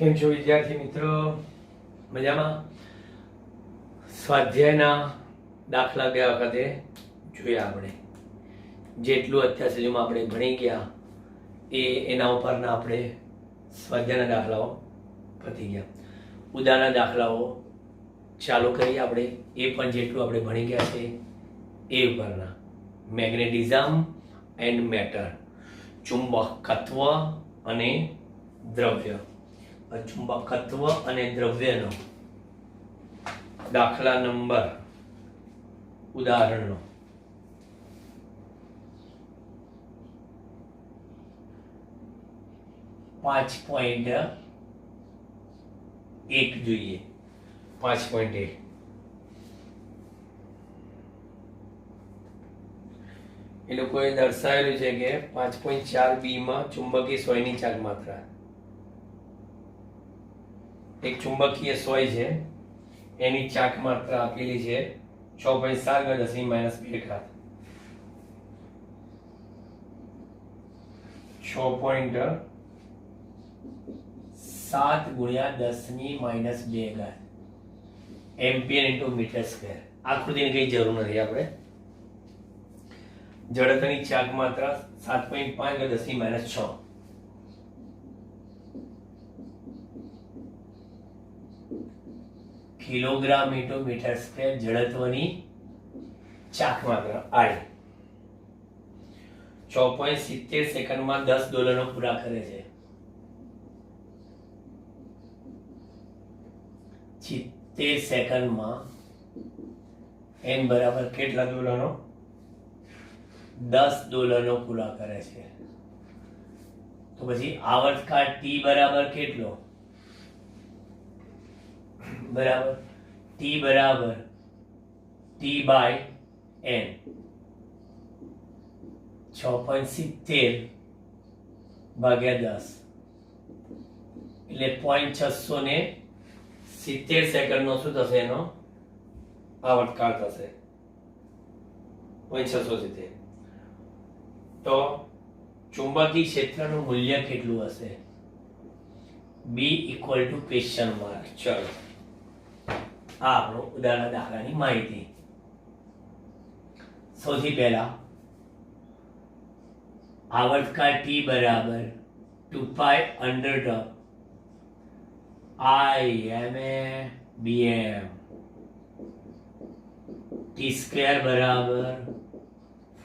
કેમ છો વિદ્યાર્થી મિત્રો? મજામાં? સ્વાધ્યાયના દાખલા ગયા વખતે જોયા આપણે, જેટલું અત્યાર સુધીમાં આપણે ભણી ગયા એના ઉપરના આપણે સ્વાધ્યાયના દાખલાઓ પતી ગયા. ઉદાહરણના દાખલાઓ ચાલુ કરીએ આપણે, એ પણ જેટલું આપણે ભણી ગયા છે એ ઉપરના. મેગ્નેટિઝમ એન્ડ મેટર, ચુંબકત્વ અને દ્રવ્ય. ચુંબકત્વ અને દ્રવ્યનો દાખલા નંબર ઉદાહરણનો 5.1 જોઈએ. 5.1 એ લોકોએ દર્શાવેલું છે કે 5.4 બી માં ચુંબકીય સોયની ચાક માત્રા. એક ચુંબકીય સોય છે, એની ચાક માત્રા આપેલી છે 6.7 × 10⁻² ઘાત. 6.7 × 10⁻² ઘાત એમ્પિયર ઇન્ટુ મીટર સ્ક્વેર. આકૃતિની કઈ જરૂર નથી આપણે. જડતાની ચાક માત્રા 7.5 × 10⁻6. કિલોગ્રામ ઇન્ટુ મીટર સ્ક્વેર જડત્વની ચાક માત્રા આઈ. 6.70 સેકન્ડમાં 10 દોલનો પૂરા કરે છે. 70 સેકન્ડમાં n બરાબર કેટલા દોલનો? 10 દોલનો પૂરા કરે છે. તો પછી આવર્તકાળ t બરાબર કેટલો? બરાબર t બરાબર t/n. 6.70 ભાગ્યા 10 એટલે 0.670 સેકન્ડનો શું થશે? એનો આવર્તકાળ થશે 0.670. તો ચુંબકીય ક્ષેત્રનું મૂલ્ય કેટલું હશે? B = question mark. ચલો, આ આપણો ઉદાહરણ દાખલાની માહિતી. સૌથી પહેલા આવર્તકાળ t બરાબર 2π √IMA/BM. t² બરાબર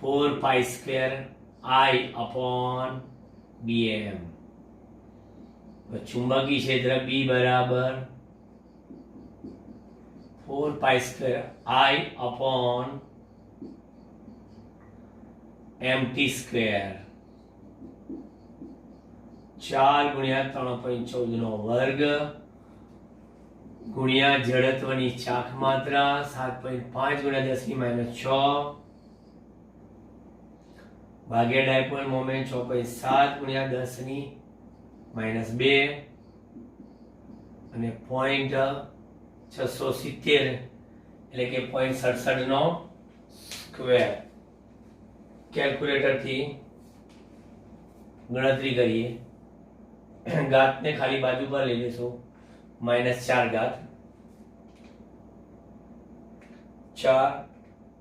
4π² I/BM. ચુંબકીય ક્ષેત્ર B બરાબર 4π² I/mt². 4 × 3.14² ગુણ્યા જડત્વની ચાક માત્રા 7.5 × 10⁻6 ભાગ્યા ડાયપોલ મોમેન્ટ 6.7 × 10⁻² અને 0.670 એટલે કે 0.67 નો સ્ક્વેર. કેલ્ક્યુલેટરથી ગણતરી કરીએ. ઘાતને ખાલી બાજુ પર લઈ લેશું, -4 ઘાત. 4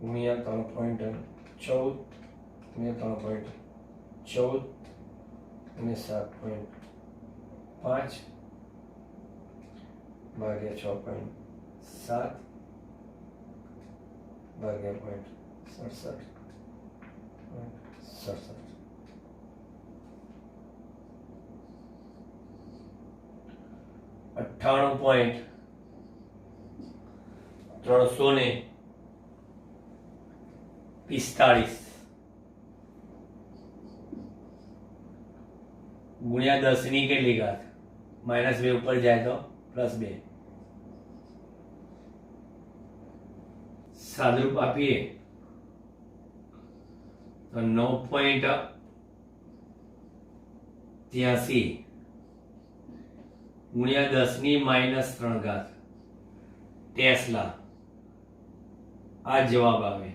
× 3.14 × 3.14 અને 7.5 ભાગ્યા 6.7 ભાગ્યા 0.67. 98.345 ગુણ્યા 10 ની કેટલી ઘાત? -2 ઉપર જાય તો +2. સાદુરૂપ આપીએ તો 9.83 ગુણ્યા 10⁻³ ઘાત ટેસ્લા. આ જવાબ આવે.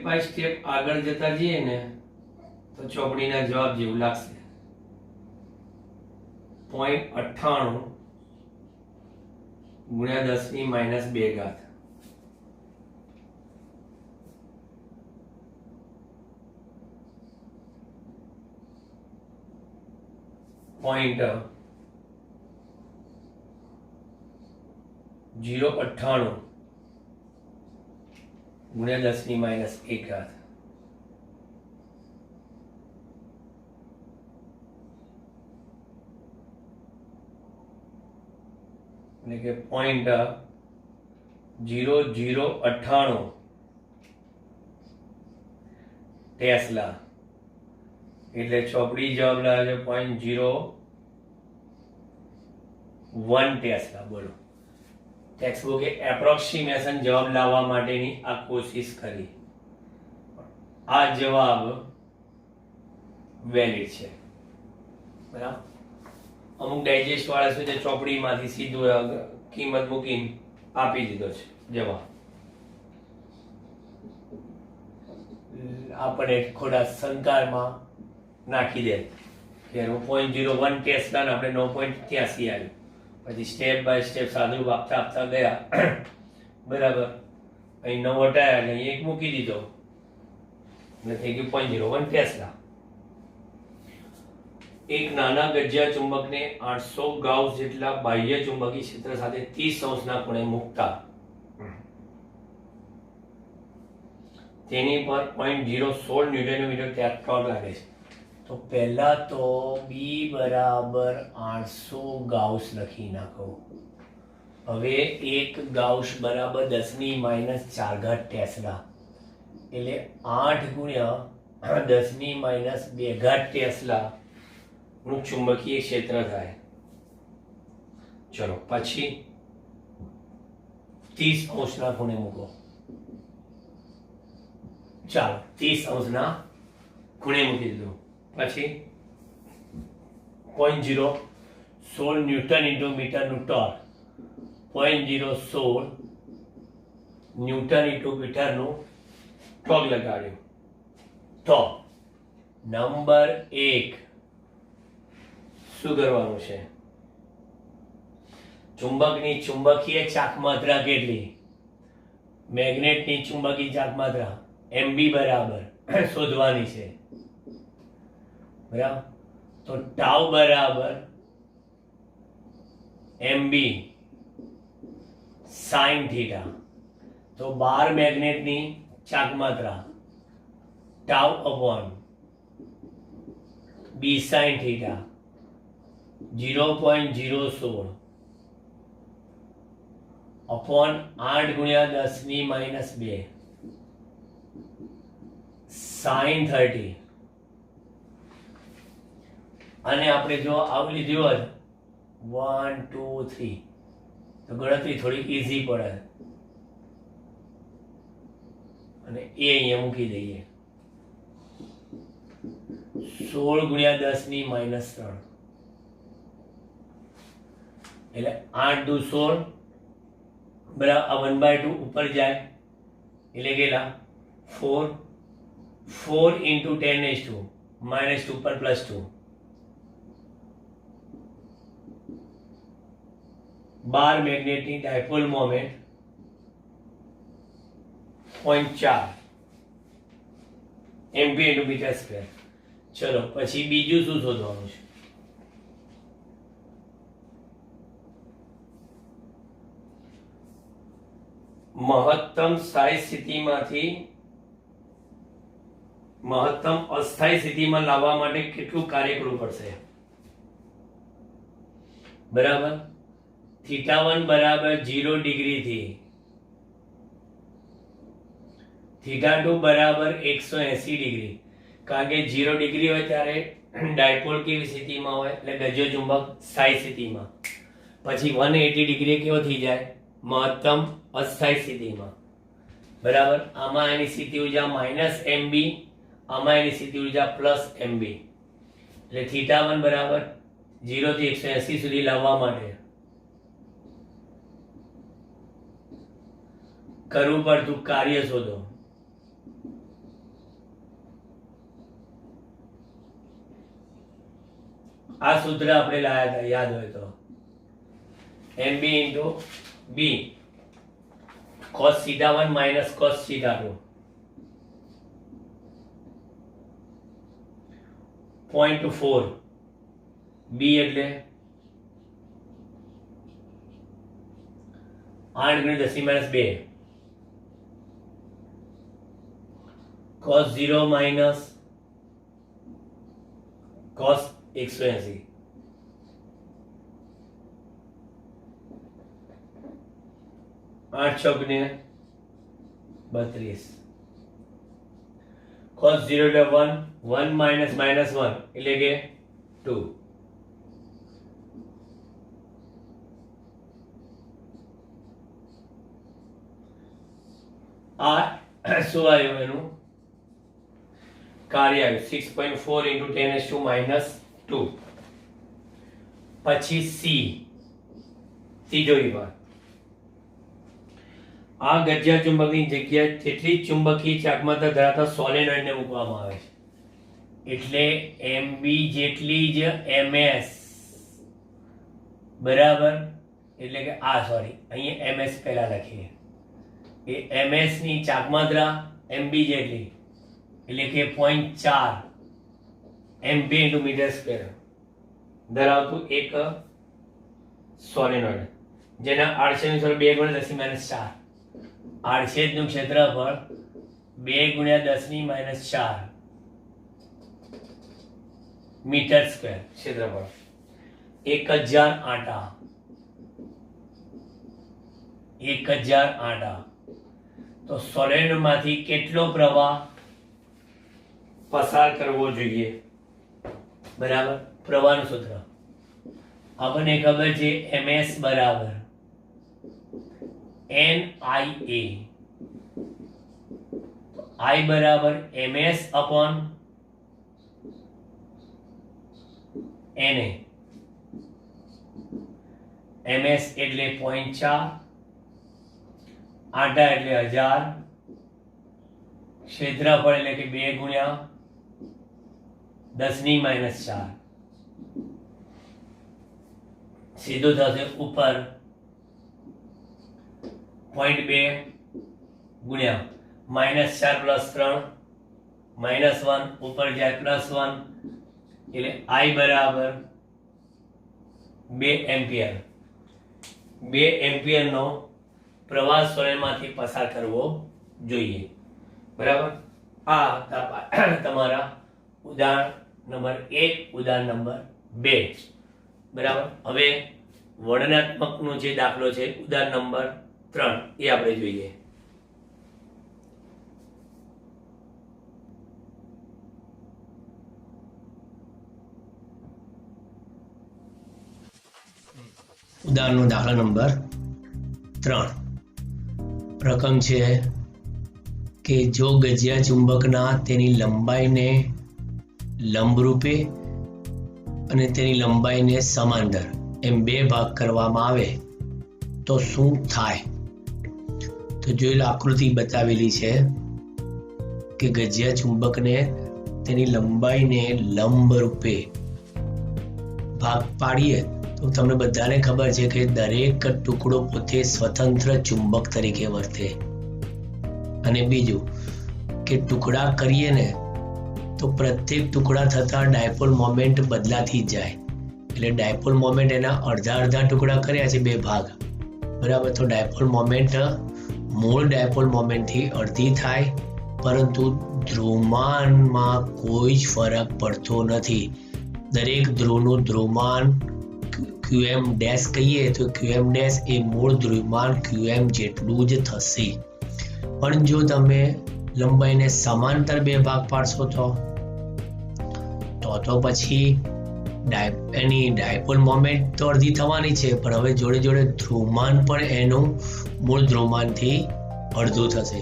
બાય સ્ટેપ આગળ જતા જઈએ ને તો ચોપડીના જવાબ જેવું લાગશે. 0.98 ગુણ્યા 10⁻². પોઈન્ટ 098 ગુણ્યા 10⁻². એટલે કે 0.0098 ટેસ્લા. એટલે ચોપડી જવાબ લાવે છે 0.01 ટેસ્લા. બોલો, ટેક્સ્ટબુકે એપ્રોક્સિમેશન જવાબ લાવવા માટેની આ કોશિશ કરી. આ જવાબ વેલિડ છે. બરાબર. અમુક ડાયજેસ્ટ વાળા છે તે ચોપડીમાંથી સીધું કિંમત મૂકીને આપી દીધો છે જવાબ. આપણે ખોટા શંકામાં નાખી દે કે 0.01 ટેસ્લા ને આપણે 9.83 આવ્યું. પછી સ્ટેપ બાય સ્ટેપ સાદું આપતા આપતા ગયા. બરાબર. અહીં 9 હટાયા એટલે અહીં 1 મૂકી દીધો એટલે થઈ ગયું 0.01 ટેસ્લા. એક નાના ગજિયા ચુંબકને 800 ગાઉસ જેટલા બાહ્ય ચુંબકીય ક્ષેત્ર સાથે 30° ખૂણે મૂકતા તેની પર 0.016 ન્યૂટન ટોર્ક લાગે છે. તો પહેલા તો B બરાબર 800 ગાઉસ લખી નાખો. હવે 1 ગાઉસ બરાબર 10⁻⁴ ટેસ્લા. એટલે 8 ગુણ્યા 10⁻² ટેસ્લા નું ચુંબકીય ક્ષેત્ર થાય. ચલો પછી 30° ખૂણે મૂકો. ચાલો 30° ખૂણે મૂકી દીધું. પછી 0.016 ન્યૂટન ઇન્ટુ મીટર નું ટોર્ક. 0.016 ન્યૂટન ઇન્ટુ મીટર નું ટોર્ક લગાડ્યું. તો નંબર 1 શું કરવાનું છે? ચુંબકની ચુંબકીય ચાકમાત્રા કેટલી? મેગ્નેટની ચુંબકીય ચાકમાત્રા MB બરાબર શોધવાની છે. બરાબર. તો ટાઉ બરાબર MB sin થીટા. તો બાર મેગ્નેટની ચાકમાત્રા ટાઉ અપોન B sin થીટા 0.016 અપોન 8 ગુણ્યા 10⁻² sin 30. અને આપણે જો આવું લીધું હોત 1 2 3 તો ગણતરી થોડી ઈઝી પડે. અને એ અહીંયા મૂકી દઈએ. 16 ગુણ્યા 10⁻³ એટલે 8 દુ 16 બરાબર 1/2 ઉપર જાય એટલે કેટલા 4 4 into 10⁻² -2 પર +2 બાર મેગ્નેટની dipole moment 0.4 MP into metre square. ચલો પછી બીજું શું શોધવાનું છે? મહત્તમ સ્થાયી સ્થિતિમાંથી મહત્તમ અસ્થાયી સ્થિતિમાં લાવવા માટે કેટલું કાર્ય કરવું પડશે? બરાબર. θ1 બરાબર 0 ડિગ્રી થી θ2 બરાબર 180 ડિગ્રી. કારણ કે 0 ડિગ્રી હોય ત્યારે ડાયપોલ કેવી સ્થિતિમાં હોય એટલે ગજ્યો ચુંબક સ્થાયી સ્થિતિમાં. પછી 180 ડિગ્રી કેવો થઈ જાય? મહત્તમ અસ્થાયી સ્થિતિમાં. બરાબર. આમાં એની સ્થિતિ ઊર્જા -MB, આમાં એની સ્થિતિ ઊર્જા +MB. એટલે θ1 બરાબર 0 થી 180 સુધી લાવવા માટે કરવું પડતું કાર્ય શોધો. આ સૂત્ર આપણે લાયા હતા, યાદ હોય તો mb into b cos theta 1 minus cos theta 2 0.4 b એટલે 8 × 10 - 2 cos 0 minus cos 180 8 × 6 = 32 cos 0 એટલે 1 1 minus minus 1 એટલે કે 2 આ શું આવ્યું એનું કાર્ય આવ્યું 6.4 × 10⁻⁻2 પછી ત્રીજો વિભાગ આ ગજિયા ચુંબકની જગ્યાએ તેટલી જ ચુંબકીય ચાકમાત્રા ધરાવતા સોલેનોઇડને મૂકવામાં આવે છે એટલે MB જેટલી જ MS બરાબર એટલે કે અહીંયા MS પહેલા લખીએ એ MS ની ચાકમાત્રા MB જેટલી એટલે કે 0.4 MB × મીટર² ધરાવતું એક સોલેનોઇડ જેના આડછેદનું ક્ષેત્રફળ 2 × 10⁻⁴ આડછેદનું ક્ષેત્રફળ 2 × 10⁻⁴ મીટર² ક્ષેત્રફળ 1000 આંટા 1000 આંટા તો સોલેનોઇડમાંથી કેટલો પ્રવાહ પસાર કરવો જોઈએ બરાબર પ્રવાહનું સૂત્ર આપણને ખબર છે MS બરાબર NIA I બરાબર MS upon NA MS એટલે 0.4 આંટા એટલે 1000 ક્ષેત્રફળ એટલે કે 2 × 10⁻⁴ સીધું થશે ઉપર 0.2 ગુણ્યા -4 + 3 -1 ઉપર જાય +1 એટલે I બરાબર 2 એમ્પિયર 2 એમ્પિયરનો પ્રવાહ સોલેનોઇડમાંથી પસાર કરવો જોઈએ બરાબર આ તમારા ઉદાહરણ નંબર 1 ઉદાહરણ નંબર 2 બરાબર હવે વર્ણનાત્મકનો જે દાખલો છે ઉદાહરણ નંબર 3 એ આપણે જોઈએ ઉદાહરણનો દાખલા નંબર 3 રકમ છે કે જો ગજિયા ચુંબકના તેની લંબાઈને લંબરૂપે અને તેની લંબાઈને સમાંતર એમ 2 ભાગ કરવામાં આવે તો શું થાય તો જોયેલ આકૃતિ બતાવેલી છે કે ગજિયા ચુંબકને તેની લંબાઈને લંબરૂપે ભાગ પાડીએ તો તમને બધાને ખબર છે કે દરેક ટુકડો પોતે સ્વતંત્ર ચુંબક તરીકે વર્તે અને બીજું કે ટુકડા કરીએ ને તો પ્રત્યેક ટુકડા થતા ડાયપોલ મોમેન્ટ બદલાતી જ જાય એટલે ડાયપોલ મોમેન્ટ એના અડધા ટુકડા કર્યા છે 2 ભાગ બરાબર તો ડાયપોલ મોમેન્ટ મૂળ ડાયપોલ મોમેન્ટથી અડધી થાય પરંતુ ધ્રુવમાનમાં કોઈ જ ફરક પડતો નથી દરેક ધ્રુવનું ધ્રુવમાન QM ડેશ કહીએ તો QM ડેશ એ મૂળ ધ્રુવમાન QM જેટલું જ થશે પણ જો તમે લંબાઈને સમાંતર 2 ભાગ પાડશો તો પછી એની ડાયપોલ મોમેન્ટ તો અડધી થવાની છે પણ હવે જોડે જોડે ધ્રુવમાન પણ એનું મૂળ ધ્રુવમાનથી અડધું થશે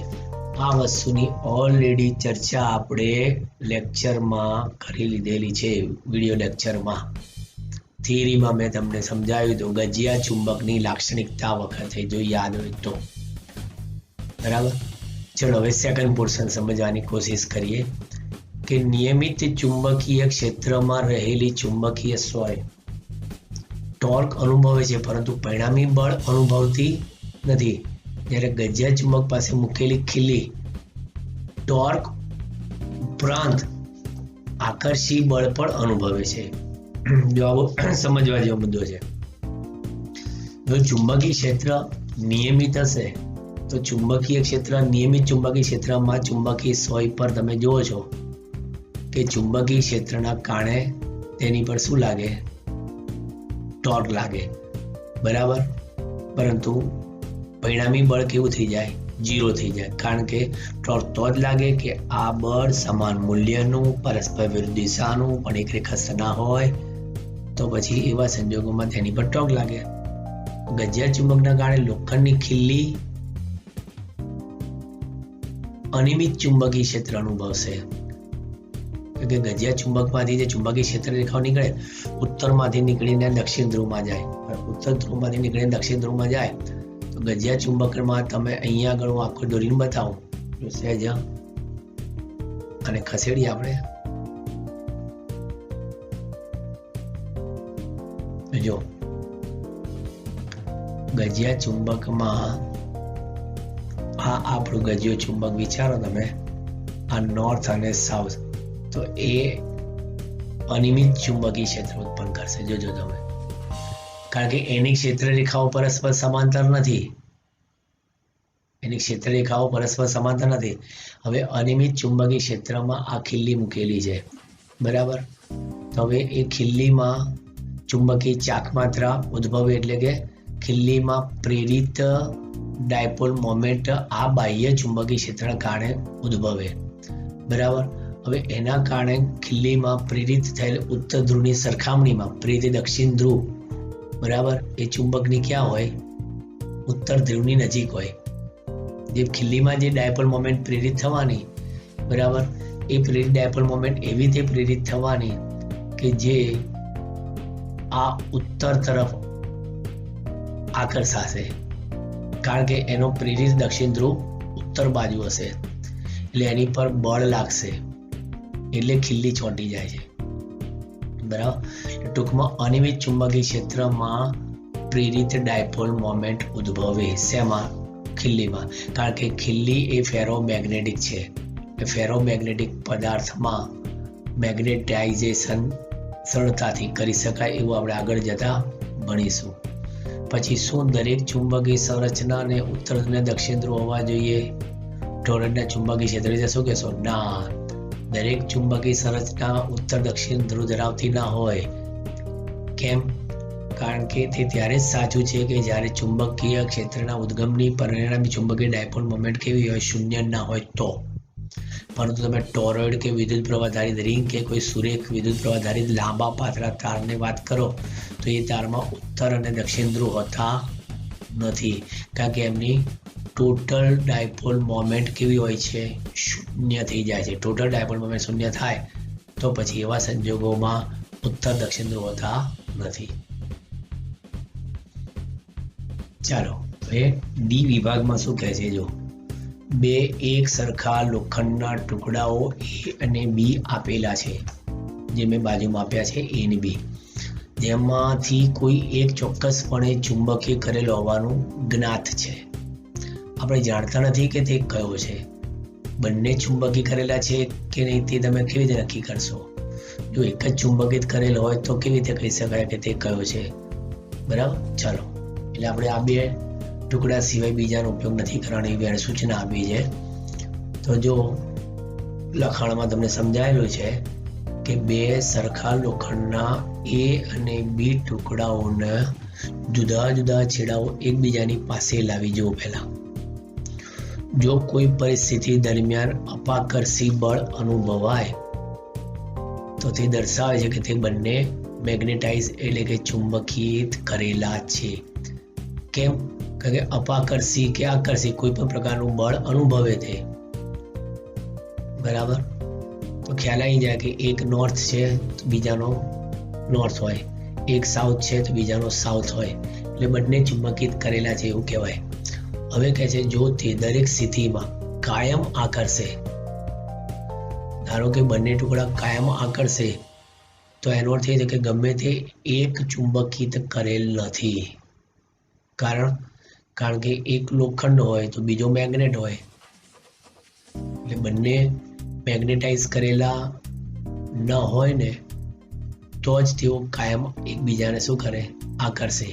આ વસ્તુની ઓલરેડી ચર્ચા આપણે લેક્ચરમાં કરી લીધેલી છે વિડિયો લેક્ચરમાં થિયરીમાં મેં તમને સમજાવ્યું હતું ગજિયા ચુંબકની લાક્ષણિકતા વખતે જો યાદ હોય તો બરાબર ચલો હવે સેકન્ડ પોર્શન સમજવાની કોશિશ કરીએ કે નિયમિત ચુંબકીય ક્ષેત્રમાં રહેલી ચુંબકીય સોય ટોર્ક અનુભવે છે પરંતુ પરિણામી બળ અનુભવતી નથી. જ્યારે ગજિયા ચુંબક પાસે મૂકેલી ખીલી ટોર્ક ઉપરાંત આકર્ષી બળ પણ અનુભવે છે. જો આવો સમજવા જેવો મુદ્દો છે. જો ચુંબકીય ક્ષેત્ર નિયમિત હશે તો ચુંબકીય ક્ષેત્ર નિયમિત ચુંબકીય ક્ષેત્રમાં ચુંબકીય સોય પર તમે જુઓ છો કે ચુંબકીય ક્ષેત્રના કારણે તેની પર શું લાગે? ટોર્ક લાગે, બરાબર. પરંતુ પરિણામી બળ કેવું થઈ જાય? 0 થઈ જાય. કારણ કે ટોર્ક તો જ લાગે કે આ બળ સમાન મૂલ્યનું, પરસ્પર વિરુદ્ધ દિશાનું પણ એક રેખાસ્થ ના હોય તો પછી એવા સંજોગોમાં તેની પર ટોર્ક લાગે. ગજિયા ચુંબકના કારણે લોખંડની ખીલી અનિયમિત ચુંબકીય ક્ષેત્ર અનુભવશે. કે ગજિયા ચુંબકમાંથી જે ચુંબકીય ક્ષેત્ર રેખાઓ નીકળે ઉત્તરમાંથી નીકળીને દક્ષિણ ધ્રુવમાં જાય. ઉત્તર ધ્રુવમાંથી નીકળીને દક્ષિણ ધ્રુવમાં જાય તો ગજિયા ચુંબકમાં તમે અહીંયા આગળ હું આખો દોરીને બતાવું. સહેજ અને ખસેડીએ આપણે. જો ગજિયા ચુંબકમાં આ આપણું ગજિયો ચુંબક વિચારો તમે, આ નોર્થ અને સાઉથ, તો એ અનિયમિત ચુંબકીય ક્ષેત્ર ઉત્પન્ન કરશે. જોજો તમે, કારણ કે એની ક્ષેત્ર રેખાઓ પરસ્પર સમાંતર નથી. એની ક્ષેત્ર રેખાઓ પરસ્પર સમાંતર નથી. હવે અનિયમિત ચુંબકીય ક્ષેત્રમાં આ ખીલ્લી મૂકેલી છે, બરાબર. તો હવે એ ખીલ્લીમાં ચુંબકીય ચાક માત્રા ઉદ્ભવે, એટલે કે ખીલ્લીમાં પ્રેરિત ડાયપોલ મોમેન્ટ આ બાહ્ય ચુંબકીય ક્ષેત્રના કારણે ઉદ્ભવે, બરાબર. હવે એના કારણે ખીલ્લીમાં પ્રેરિત થયેલ ઉત્તર ધ્રુવની સરખામણીમાં પ્રેરિત દક્ષિણ ધ્રુવ, બરાબર, એ ચુંબકની ક્યાં હોય? ઉત્તર ધ્રુવની નજીક હોય. જે ખીલ્લીમાં જે ડાયપોલ મોમેન્ટ પ્રેરિત થવાની, બરાબર, એ પ્રેરિત ડાયપોલ મોમેન્ટ એવી રીતે પ્રેરિત થવાની કે જે આ ઉત્તર તરફ આકર્ષાશે. કારણ કે એનો પ્રેરિત દક્ષિણ ધ્રુવ ઉત્તર બાજુ હશે એટલે એની પર બળ લાગશે એટલે ખીલ્લી ચોંટી જાય છે, બરાબર. ટૂંકમાં અનિયમિત ચુંબકીય ક્ષેત્રમાં પ્રેરિત ડાયપોલ મોમેન્ટ ઉદ્ભવે. શેમાં? ખીલ્લીમાં. કારણ કે ખીલ્લી એ ફેરોમેગ્નેટિક છે. ફેરોમેગ્નેટિક પદાર્થમાં મેગ્નેટાઇઝેશન સરળતાથી કરી શકાય એવું આપણે આગળ જતા ભણીશું. પછી શું દરેક ચુંબકીય સંરચનાને ઉત્તર અને દક્ષિણ ધ્રુવ હોવા જોઈએ? ટોરસના ચુંબકીય ક્ષેત્ર વિશે શું કહેશો? ના, દરેક ચુંબકીય સંરચના ઉત્તર દક્ષિણ ધ્રુવ ધરાવતી ના હોય. કેમ? કારણ કે તે ત્યારે જ સાચું છે કે જ્યારે ચુંબકીય ક્ષેત્રના ઉદ્ગમની પરિણામી ચુંબકીય ડાયપોલ મોમેન્ટ કેવી હોય? શૂન્ય ના હોય તો. પરંતુ તમે ટોરોઇડ કે વિદ્યુત પ્રવાહધારિત રિંગ કે કોઈ સુરેખ વિદ્યુત પ્રવાહધારિત લાંબા પાતળા તારની વાત કરો તો એ તારમાં ઉત્તર અને દક્ષિણ ધ્રુવ હોતા નથી. કારણ કે એમની ટોટલ ડાયપોલ મોમેન્ટ કેવી હોય છે? શૂન્ય થઈ જાય છે. ટોટલ ડાયપોલ મોમેન્ટ શૂન્ય થાય તો પછી એવા સંજોગોમાં ઉત્તર દક્ષિણ ધ્રુવ હોતા નથી. ચાલો હવે ડી વિભાગમાં શું કહે છે? જો બે એક સરખા લોખંડના ટુકડાઓ એ અને બી આપેલા છે, જે મેં બાજુમાં આપ્યા છે એ અને બી, જેમાંથી કોઈ એક ચોક્કસપણે ચુંબકીય કરેલો હોવાનું જ્ઞાત છે. આપણે જાણતા નથી કે તે કયો છે. બંને ચુંબકીય કરેલા છે કે નહીં તે તમે કેવી રીતે નક્કી કરશો? જો એક જ ચુંબકિત કરેલો હોય તો કેવી રીતે કહી શકાય કે તે કયો છે? બરાબર. ચાલો, એટલે આપણે આ બે ટુકડા સિવાય બીજાનો ઉપયોગ નથી કરવાનો એવી સૂચના આપી છે. તો જો લખાણમાં તમને સમજાયેલું છે કે બે સરખા લોખંડના એ અને બી ટુકડાઓને જુદા જુદા છેડાઓ એકબીજાની પાસે લાવી જુઓ. પહેલા જો કોઈ પરિસ્થિતિ દરમિયાન અપાકર્ષી બળ અનુભવાય તો તે દર્શાવે છે કે તે બંને મેગ્નેટાઇઝ એટલે કે ચુંબકીય કરેલા છે. કેમ? કારણ કે અપાકર્ષી કે આકર્ષી કોઈ પણ પ્રકારનું બળ અનુભવે તે, બરાબર. તો ખ્યાલ આવી જાય કે એક નોર્થ છે તો બીજાનો નોર્થ હોય, એક સાઉથ છે તો બીજાનો સાઉથ હોય, એટલે બંને ચુંબકિત કરેલા છે એવું કહેવાય. હવે કહે છે જો તે દરેક સ્થિતિમાં કાયમ આકર્ષે, ધારો કે બંને ટુકડા કાયમ આકર્ષે તો એનો અર્થ એ છે કે ગમે તે એક ચુંબકિત કરેલ નથી. કારણ કે એક લોખંડ હોય તો બીજો મેગ્નેટ હોય, એટલે બંને મેગ્નેટાઇઝ કરેલા ન હોય ને તો જ તેઓ કાયમ એકબીજાને શું કરે? આકર્ષે.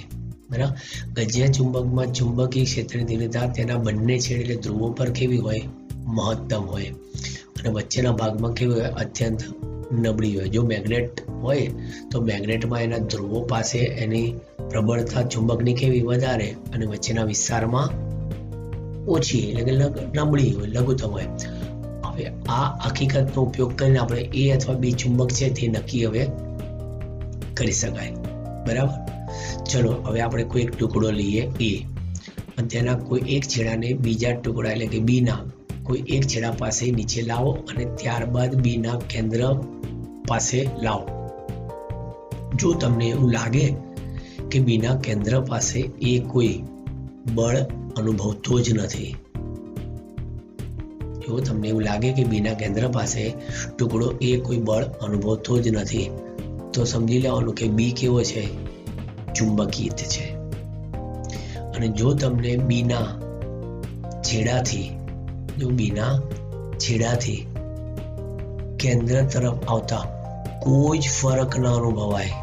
બરાબર. ગજિયા ચુંબકમાં ચુંબકીય ક્ષેત્રની તીવ્રતા તેના બંને છેડે એટલે ધ્રુવો પર કેવી હોય? મહત્તમ હોય, અને વચ્ચેના ભાગમાં કેવી હોય? અત્યંત નબળી હોય. જો મેગ્નેટ હોય તો મેગ્નેટમાં એના ધ્રુવો પાસે એની પ્રબળતા ચુંબકની કેવી? વધારે, અને વચ્ચેના વિસ્તારમાં ઓછી એટલે કે નબળી હોય, લઘુત્તમ હોય. હવે આ હકીકતનો ઉપયોગ કરીને આપણે એ અથવા બી ચુંબક છે તે નક્કી હવે કરી શકાય. બરાબર. ચલો હવે આપણે કોઈ એક ટુકડો લઈએ એ, અને તેના કોઈ એક છેડાને બીજા ટુકડા એટલે કે બીના કોઈ એક છેડા પાસે નીચે લાવો અને ત્યારબાદ બીના કેન્દ્ર પાસે લાવો. જો તમને એવું લાગે કે બીના કેન્દ્ર પાસે એ કોઈ બળ અનુભવતો જ નથી, જો તમને એવું લાગે કે બીના કેન્દ્ર પાસે ટુકડો એ કોઈ બળ અનુભવતો જ નથી, તો સમજી લેવાનું કે બી કેવો છે? ચુંબકિત છે. અને જો તમને બીના છેડાથી કેન્દ્ર તરફ આવતા કોઈ જ ફરક ન અનુભવાય,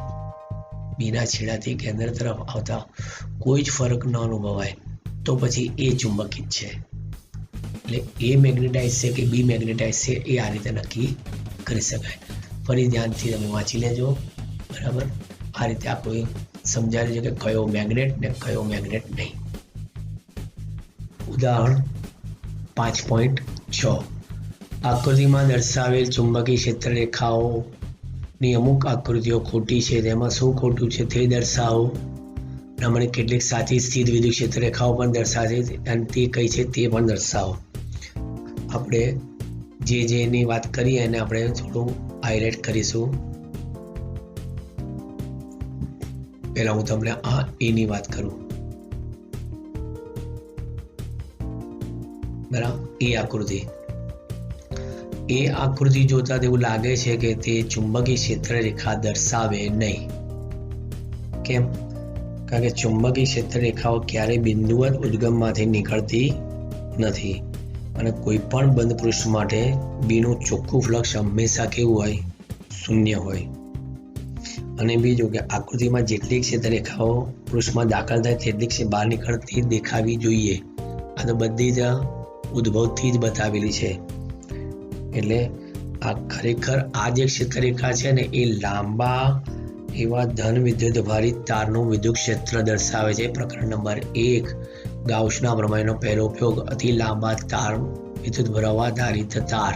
બીના છેડાથી કેન્દ્ર તરફ આવતા કોઈ જ ફરક ન અનુભવાય, તો પછી એ ચુંબકિત છે. એટલે એ મેગ્નેટાઇઝ છે કે બી મેગ્નેટાઇઝ છે એ આ રીતે નક્કી કરી શકાય. ફરી ધ્યાનથી તમે વાંચી લેજો. બરાબર. આ રીતે આપણે સમજાવ્યું છે કે કયો મેગ્નેટ ને કયો મેગ્નેટ નહીં. ઉદાહરણ 5.6 આકૃતિમાં દર્શાવેલ ચુંબકીય ક્ષેત્ર રેખાઓની અમુક આકૃતિઓ ખોટી છે, તેમાં શું ખોટું છે તે દર્શાવો. મને કેટલીક સાચી સ્થિત વિદ્યુત ક્ષેત્ર રેખાઓ પણ દર્શાવે છે, અને તે કઈ છે તે પણ દર્શાવો. આપણે જેની વાત કરીએ એને આપણે થોડું હાઇલાઇટ કરીશું. પહેલા હું તમને આ એની વાત કરું. બરાબર. એ આકૃતિ જોતા તેવું લાગે છે કે તે ચુંબકીય ક્ષેત્ર રેખા દર્શાવે નહીં. કેમ? કારણ કે ચુંબકીય ક્ષેત્ર રેખાઓ ક્યારેય બિંદુવત ઉદ્ગમમાંથી નીકળતી નથી, અને કોઈ પણ બંધ પૃષ્ઠ માટે બીનું ચોખ્ખું ફ્લક્સ હંમેશા કેવું હોય? શૂન્ય હોય. અને બીજું કે આકૃતિમાં જેટલી ક્ષેત્ર રેખાઓ પૃષ્ઠમાં દાખલ થાય તેટલી બહાર નીકળતી દેખાવી જોઈએ. આ તો બધી જ ઉદ્ભવથી જ બતાવેલી છે. એટલે આ ખરેખર આ જે ક્ષેત્ર રેખા છે ને એ લાંબા એવા ધન વિદ્યુત ભારિત તારનું વિદ્યુત ક્ષેત્ર દર્શાવે છે. પ્રકરણ નંબર 1 ગાઉસના પ્રમેયનો પહેલો ઉપયોગ. અતિ લાંબા તાર વિદ્યુત પ્રવાહ ધારિત તાર.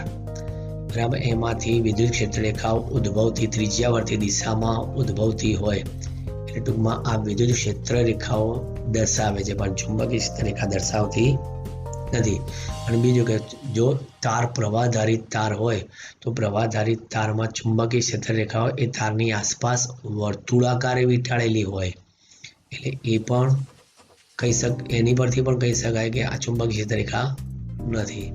બરાબર. એમાંથી વિદ્યુત ક્ષેત્ર રેખાઓ ઉદ્ભવથી ત્રિજ્યાવર્તી દિશામાં ઉદ્ભવતી હોય, એટલે ટૂંકમાં આ વિદ્યુત ક્ષેત્ર રેખાઓ દર્શાવે છે, પણ ચુંબકીય ક્ષેત્ર રેખા દર્શાવતી નથી. અને બીજું કે જો તાર પ્રવાહધારિત તાર હોય તો પ્રવાહધારિત તારમાં ચુંબકીય ક્ષેત્ર રેખાઓ એ તારની આસપાસ વર્તુળાકારે વીંટાળેલી હોય, એટલે એ પણ એની પરથી પણ કહી શકાય કે આ ચુંબકીય ક્ષેત્ર રેખા નથી.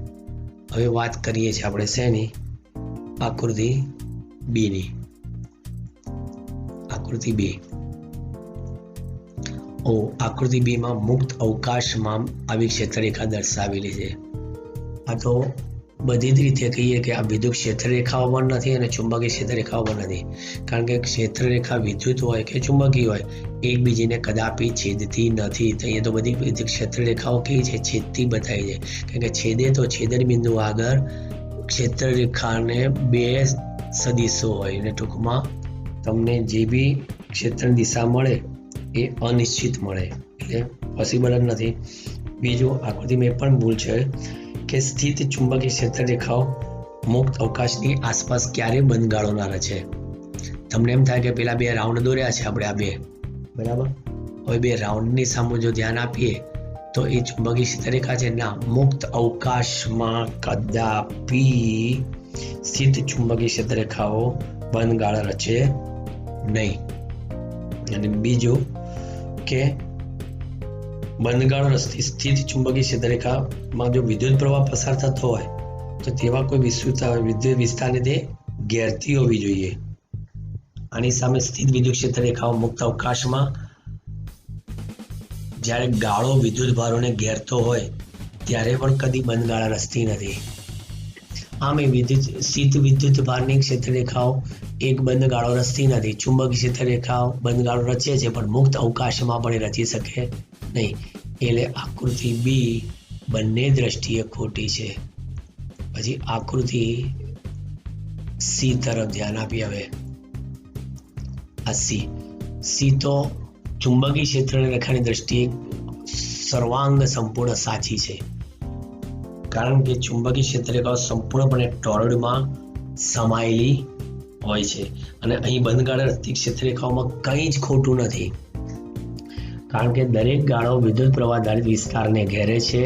હવે વાત કરીએ છીએ આપણે શેની? આકૃતિ બી ની. આકૃતિ બી. આકૃતિ બી માં મુક્ત અવકાશમાં આવી ક્ષેત્ર રેખા દર્શાવેલી છે. આ તો બધી જ રીતે કહીએ કે આ વિદ્યુત ક્ષેત્ર રેખાઓ પણ નથી અને ચુંબકીય ક્ષેત્ર રેખાઓ પણ નથી, કારણ કે ક્ષેત્ર રેખા વિદ્યુત હોય કે ચુંબકીય હોય એકબીજીને કદાપી છેદતી નથી. તો અહીંયા તો બધી વિદ્યુત ક્ષેત્ર રેખાઓ કેવી છે? છેદતી બતાવી છે. કારણ કે છેદે તો છેદન બિંદુ આગળ ક્ષેત્ર રેખાને બે સદિશો હોય, અને ટૂંકમાં તમને જે બી ક્ષેત્રની દિશા મળે એ અનિશ્ચિત મળે, એટલે પોસિબલ જ નથી. બીજું આકૃતિમાં એ પણ ભૂલ છે કે સ્થિત ચુંબકીય ક્ષેત્ર રેખાઓ મુક્ત અવકાશની આસપાસ ક્યારે બંધગાળો ના રચે. તમને એમ થાય કે પેલા બે રાઉન્ડ દોર્યા છે આપણે આ બે, બરાબર. હવે બે રાઉન્ડની સામે જો ધ્યાન આપીએ તો એ ચુંબકીય ક્ષેત્ર રેખા છે ના. મુક્ત અવકાશમાં કદાપી સ્થિત ચુંબકીય ક્ષેત્ર રેખાઓ બંધગાળા રચે નહીં. અને બીજું કે બંધગાળો રચતી સ્થિત ચુંબકીય ક્ષેત્ર રેખામાં જો વિદ્યુત પ્રવાહ પસાર થતો હોય તો તેવા કોઈ વિદ્યુત વિસ્તારને તે ઘેરતી હોવી જોઈએ. આની સામે સ્થિત વિદ્યુત ક્ષેત્ર રેખાઓ મુક્ત અવકાશમાં જ્યારે ગાળો વિદ્યુત ભારોને ઘેરતો હોય ત્યારે પણ કદી બંધ ગાળા રચતી નથી. આમ સ્થિત વિદ્યુત ભારની ક્ષેત્ર રેખાઓ એક બંધ ગાળો રચતી નથી. ચુંબકીય ક્ષેત્ર રેખાઓ બંધ ગાળો રચે છે પણ મુક્ત અવકાશમાં પણ એ રચી શકે નહીં. એટલે આકૃતિ બી બંને દ્રષ્ટિએ ખોટી છે. પછી આકૃતિ સી તરફ ધ્યાન આપીએ. હવે આ સી તો ચુંબકીય ક્ષેત્ર રેખાની દ્રષ્ટિએ સર્વાંગ સંપૂર્ણ સાચી છે, કારણ કે ચુંબકીય ક્ષેત્ર રેખાઓ સંપૂર્ણપણે ટોરોઇડમાં સમાયેલી હોય છે અને અહીં બંધ ગાળા રચતી ક્ષેત્ર રેખાઓમાં કંઈ જ ખોટું નથી, કારણ કે દરેક ગાળો વિદ્યુત પ્રવાહ આધારિત વિસ્તારને ઘેરે છે.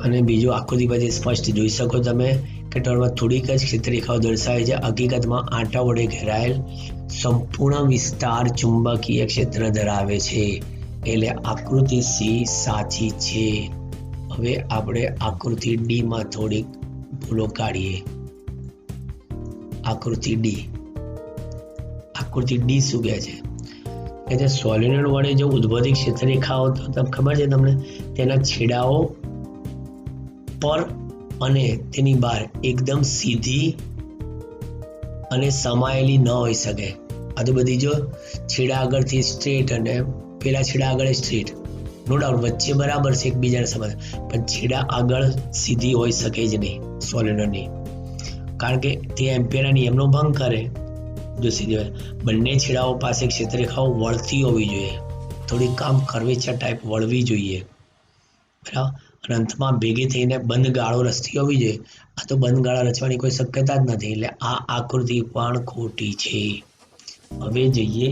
અને બીજું આકૃતિ પછી સ્પષ્ટ જોઈ શકો તમે કે ટોરોઇડમાં થોડીક જ ક્ષેત્ર રેખાઓ દર્શાવે છે. હકીકતમાં આંટા વડે ઘેરાયેલ સંપૂર્ણ વિસ્તાર ચુંબકીય ક્ષેત્ર ધરાવે છે. એટલે આકૃતિ સી સાચી છે. હવે આપણે આકૃતિ ડી માં થોડીક ભૂલો કાઢીએ. આકૃતિ ડી શું કહે છે કે સોલેનોઇડ વડે જો ઉદ્ભવતી ક્ષેત્ર રેખાઓ તો ખબર છે તમને, તેના છેડાઓ પર અને તેની બહાર એકદમ સીધી અને સમાયેલી ન હોઈ શકે. આ તો બધી જો છેડા આગળથી સ્ટ્રેટ અને પેલા છેડા આગળ સ્ટ્રેટ, નો ડાઉટ વચ્ચે બરાબર છે એકબીજાને સમાન, પણ છેડા આગળ સીધી હોઈ શકે જ નહીં સોલેનોઇડની, કારણ કે તે એમ્પિયરના નિયમનો ભંગ કરે જો સીધી હોય. બંને છેડાઓ પાસે ક્ષેત્ર રેખાઓ વળતી હોવી જોઈએ, થોડી કામ કર્વેચર ટાઈપ વળવી જોઈએ, બરાબર. અને અંતમાં ભેગી થઈને બંધ ગાળો રચતી હોવી જોઈએ. આ તો બંધ ગાળા રચવાની કોઈ શક્યતા જ નથી, એટલે આ આકૃતિ પણ ખોટી છે. હવે જઈએ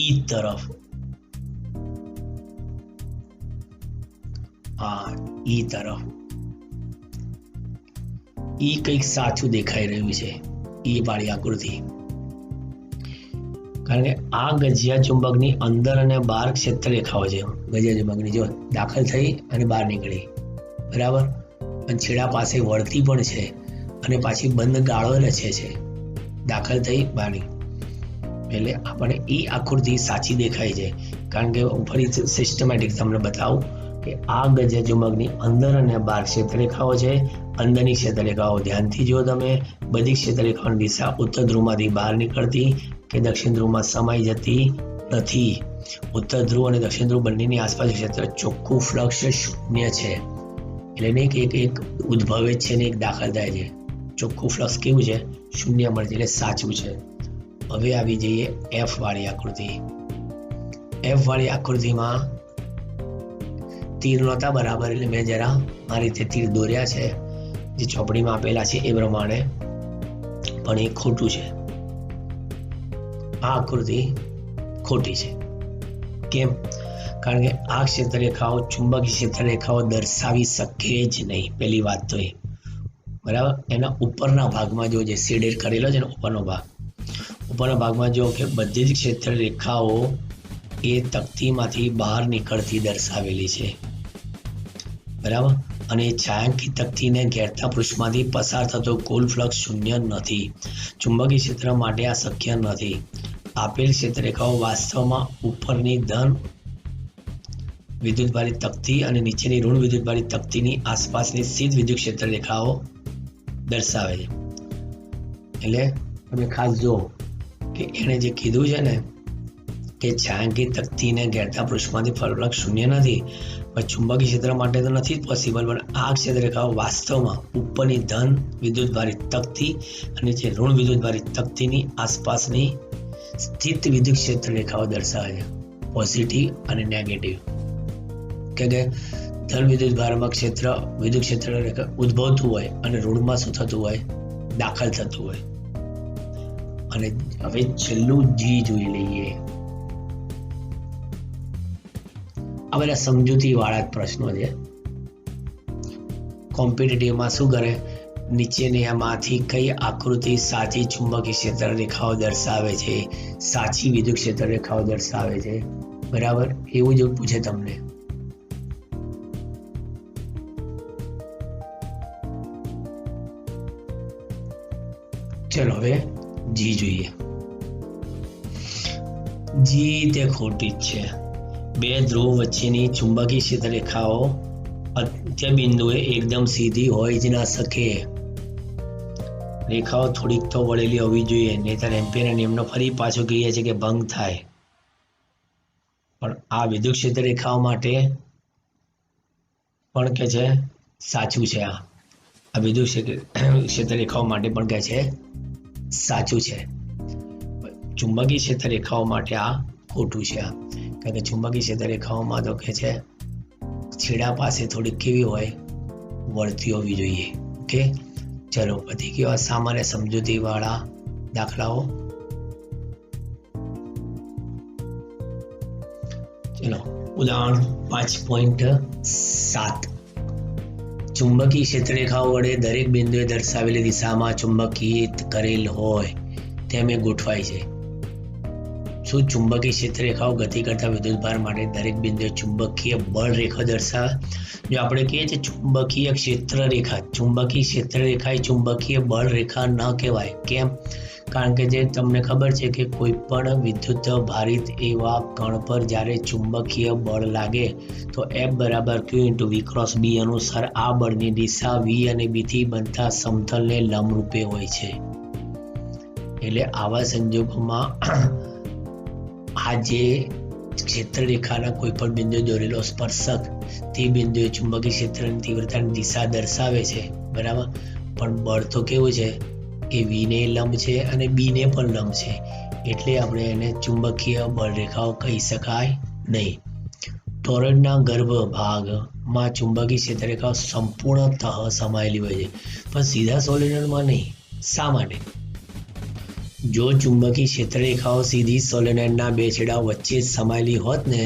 ઈ તરફ. ઈ કંઈક સાચું દેખાઈ રહ્યું છે, ઈ વાળી આકૃતિ, કારણ કે આ ગજિયા ચુંબકની અંદર અને બહાર ક્ષેત્ર રેખાઓ છે. ગજિયા ચુંબકની જો દાખલ થઈ અને બહાર નીકળી, બરાબર, અને છેડા પાસે વળતી પણ છે અને પાછી બંધ ગાળો રચે છે, દાખલ થઈ બહાર નીકળી. એટલે આપણને ઈ આકૃતિ સાચી દેખાય છે, કારણ કે હું ફરી સિસ્ટમેટિક તમને બતાવું કે આ ગજિયા ચુંબકની અંદર અને બહાર ક્ષેત્ર રેખાઓ છે. અંદરની ક્ષેત્ર રેખાઓ ધ્યાનથી જો તમે, બધી ક્ષેત્ર રેખાઓની દિશા ઉત્તર ધ્રુવમાંથી બહાર નીકળતી કે દક્ષિણ ધ્રુવમાં સમાઈ જતી નથી. ઉત્તર ધ્રુવ અને દક્ષિણ ધ્રુવ બંનેની આસપાસ ક્ષેત્ર ચોખ્ખું ફ્લક્સ શૂન્ય છે, એટલે નહીં કે એક ઉદ્ભવે છે ને એક દાખલ થાય છે. ચોખ્ખું ફ્લક્સ કેવું છે? શૂન્ય મળે છે, એટલે સાચું છે. હવે આવી જઈએ એફ વાળી આકૃતિ. એફ વાળી આકૃતિમાં તીર નહોતા બરાબર, એટલે મેં જરા મારી રીતે તીર દોર્યા છે જે ચોપડીમાં આપેલા છે એ પ્રમાણે, પણ એ ખોટું છે. આ આકૃતિ ખોટી છે. કેમ? કારણ કે આ ક્ષેત્ર રેખાઓ ચુંબકીય ક્ષેત્ર રેખાઓ દર્શાવી શકે જ નહીં. પહેલી વાત તો એ, બરાબર. એના ઉપરના ભાગમાં જો જે શેડેડ કરેલો છે ને ઉપરનો ભાગમાં જો કે બધી જ ક્ષેત્ર રેખાઓ એ તકતીમાંથી બહાર નીકળતી દર્શાવેલી છે, બરાબર. અને છાयांકિત તકતીને ઘેરતા પૃષ્ઠમાંથી પસાર થતો કુલ ફ્લક્સ શૂન્ય નથી. ચુંબકીય ક્ષેત્ર માટે આ શક્ય નથી. આપેલ ક્ષેત્ર રેખાઓ વાસ્તવમાં ઉપરની ધન વિદ્યુતભારિત તકતી અને નીચેની ઋણ વિદ્યુતભારિત તકતીની આસપાસની સીધ વિદ્યુત ક્ષેત્ર રેખાઓ દર્શાવે છે. એટલે તમે ખાસ જો કે એણે જે કીધું છે ને કે છાयांકિત તકતીને ઘેરતા પૃષ્ઠમાંથી ફ્લક્સ શૂન્ય નથી, પણ ચુંબકીય ક્ષેત્ર માટે તો નથી જ પોસિબલ, પણ આ ક્ષેત્ર રેખાઓ વાસ્તવમાં ઉપરની ધન વિદ્યુતભારિત તકતી અને જે ઋણ વિદ્યુતભારિત તકતીની આસપાસની સ્થિત વિદ્યુત ક્ષેત્ર રેખાઓ દર્શાવે છે, પોઝિટિવ અને નેગેટિવ. કે ધન વિદ્યુતભારમાં વિદ્યુત ક્ષેત્ર રેખા ઉદ્ભવતું હોય અને ઋણમાં શું થતું હોય? દાખલ થતું હોય. અને હવે છેલ્લું જી જોઈ લઈએ. આ બધા સમજૂતી વાળા પ્રશ્નો છે. કોમ્પિટિટિવમાં શું કરે? નીચેની આમાંથી કઈ આકૃતિ સાચી ચુંબકીય ક્ષેત્ર રેખાઓ દર્શાવે છે, સાચી વિદ્યુત ક્ષેત્ર રેખાઓ દર્શાવે છે, બરાબર, એવું જ પૂછે તમને. ચલો હવે જી જોઈએ. જી તે ખોટી જ છે. બે ધ્રુવ વચ્ચેની ચુંબકીય ક્ષેત્ર રેખાઓ અંત્ય બિંદુએ એકદમ સીધી હોઈ જ ના શકે. રેખાઓ થોડીક તો વળેલી હોવી જોઈએ, નહીંતર એમ્પીયરના નિયમનો ફરી પાછો કહીએ છીએ કે ભંગ થાય. પણ આ વિદ્યુત ક્ષેત્ર રેખાઓ માટે પણ કે છે સાચું છે. આ વિદ્યુત ક્ષેત્ર રેખાઓ માટે પણ કે છે સાચું છે. ચુંબકીય ક્ષેત્ર રેખાઓ માટે આ ખોટું છે. કારણ કે ચુંબકીય ક્ષેત્ર રેખાઓમાં તો કે છે છેડા પાસે થોડીક કેવી હોય, વળતી હોવી જોઈએ. ઓકે, ચલો બધી કેવા સામાન્ય સમજૂતી વાળા દાખલાઓ. ચલો ઉદાહરણ 5.7. ચુંબકીય ક્ષેત્ર રેખાઓ વડે દરેક બિંદુએ દર્શાવેલી દિશામાં ચુંબકીય કરેલ હોય તેમ એ ગોઠવાય છે. શું ચુંબકીય ક્ષેત્ર રેખાઓ ગતિ કરતા વિદ્યુતભાર માટે દરેક બિંદુએ ચુંબકીય બળ રેખા દર્શાવે? જો આપણે કહીએ છીએ ચુંબકીય ક્ષેત્ર રેખા, ચુંબકીય ક્ષેત્ર રેખા એ ચુંબકીય બળ રેખા ન કહેવાય. કેમ? કારણ કે જે તમને ખબર છે કે કોઈ પણ વિદ્યુત ભારિત એવા કણ પર જ્યારે ચુંબકીય બળ લાગે તો F બરાબર Q × V × B અનુસાર આ બળની દિશા V અને B થી બનતા સમતલને લંબરૂપે હોય છે. એટલે આવા સંજોગોમાં આ જે ક્ષેત્ર રેખાના કોઈ પણ બિંદુએ દોરેલો સ્પર્શક તે બિંદુએ ચુંબકીય ક્ષેત્રની તીવ્રતાની દિશા દર્શાવે છે, બરાબર. પણ બળ તો કેવું છે એ V ને લંબ છે અને B ને પણ લંબ છે, એટલે આપણે એને ચુંબકીય બળ રેખાઓ કહી શકાય નહીં. ટોરોઇડના ગર્ભ ભાગમાં ચુંબકીય ક્ષેત્ર રેખાઓ સંપૂર્ણતઃ સમાયેલી હોય છે, પણ સીધા સોલેનોઇડમાં નહીં. શા માટે? જો ચુંબકીય ક્ષેત્ર રેખાઓ સીધી સોલેનોઇડના બે છેડા વચ્ચે જ સમાયેલી હોત ને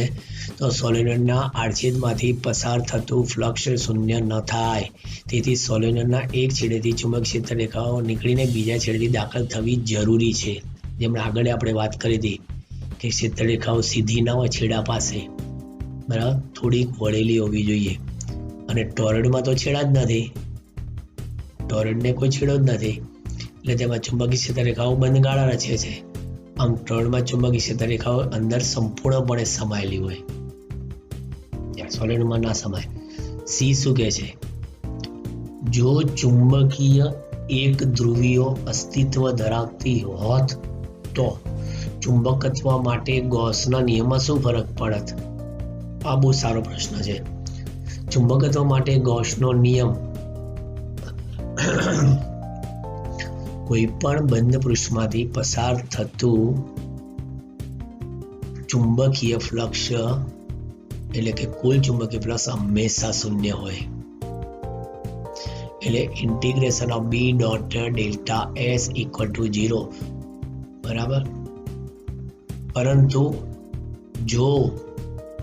તો સોલેનોઇડના આડછેદમાંથી પસાર થતું ફ્લક્સ શૂન્ય ન થાય. તેથી સોલેનોઇડના એક છેડેથી ચુંબકીય ક્ષેત્ર રેખાઓ નીકળીને બીજા છેડેથી દાખલ થવી જરૂરી છે. જેમ આગળ આપણે વાત કરી હતી કે ક્ષેત્ર રેખાઓ સીધી ન હોય છેડા પાસે, બરાબર, થોડીક વળેલી હોવી જોઈએ. અને ટોરોઇડમાં તો છેડા જ નથી, ટોરોઇડને કોઈ છેડો જ નથી, એટલે તેમાં ચુંબકીય ક્ષેત્ર રેખાઓ બંધગાળા રચે છે. આમ ટોરોઇડમાં ચુંબકીય ક્ષેત્ર રેખાઓ અંદર સંપૂર્ણપણે સમાયેલી હોય, સોલિડમાં ના સમાય. સી શું કહે છે? જો ચુંબકીય એક ધ્રુવીઓ અસ્તિત્વ ધરાવતી હોત તો ચુંબકત્વ માટે ગૌસના નિયમમાં શું ફરક પડત? આ બહુ સારો પ્રશ્ન છે. ચુંબકત્વ માટે ગૌસનો નિયમ કોઈ પણ બંધ પૃષ્ઠમાંથી પસાર થતું ચુંબકીય ફ્લક્સ એટલે કે કુલ ચુંબકીય ફ્લક્સ હંમેશા શૂન્ય હોય. એટલે integration of B dot delta S equal to 0, બરાબર. પરંતુ જો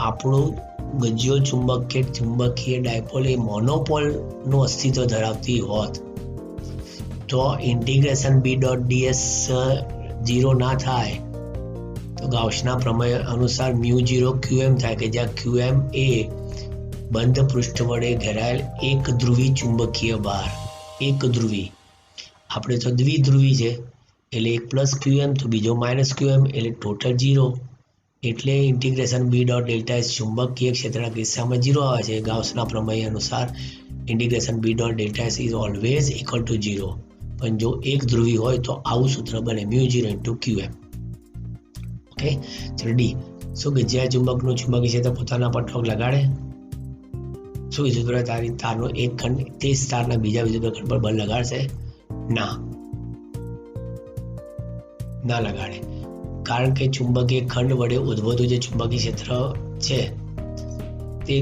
આપણું ગજ્યો ચુંબક કે ચુંબકીય ડાયપોલ એ મોનોપોલનું અસ્તિત્વ ધરાવતી હોત તો ઇન્ટિગ્રેશન B ડોટ DS 0 ના થાય તો ગાઉસના પ્રમેય અનુસાર μ0 qm થાય કે જ્યાં qm એ બંધ પૃષ્ઠ વડે ઘેરાયેલ એક ધ્રુવી ચુંબકીય ભાર. એક ધ્રુવી, આપણે તો દ્વિધ્રુવી છે એટલે 1 + qm તો બીજો -qm એટલે ટોટલ 0. એટલે integration B dot delta S ચુંબકીય ક્ષેત્રના કિસ્સામાં 0 આવે છે. ગાઉસના પ્રમેય અનુસાર integration B dot delta S is always equal to 0. પણ જો એક ધ્રુવી હોય તો આવું સૂત્ર બને μ0 × qm. ઓકે, ચલો ડી. શું ગજ્યા ચુંબકનું ચુંબકીય ક્ષેત્ર પોતાના પર ઠોક લગાડે? શું વિદ્યુત તારનો એક ખંડ તે જ તારના બીજા વિદ્યુત ખંડ પર બળ લગાડશે? ના લગાડે. કારણ કે ચુંબકીય ખંડ વડે ઉદ્ભવતું જે ચુંબકીય ક્ષેત્ર છે તે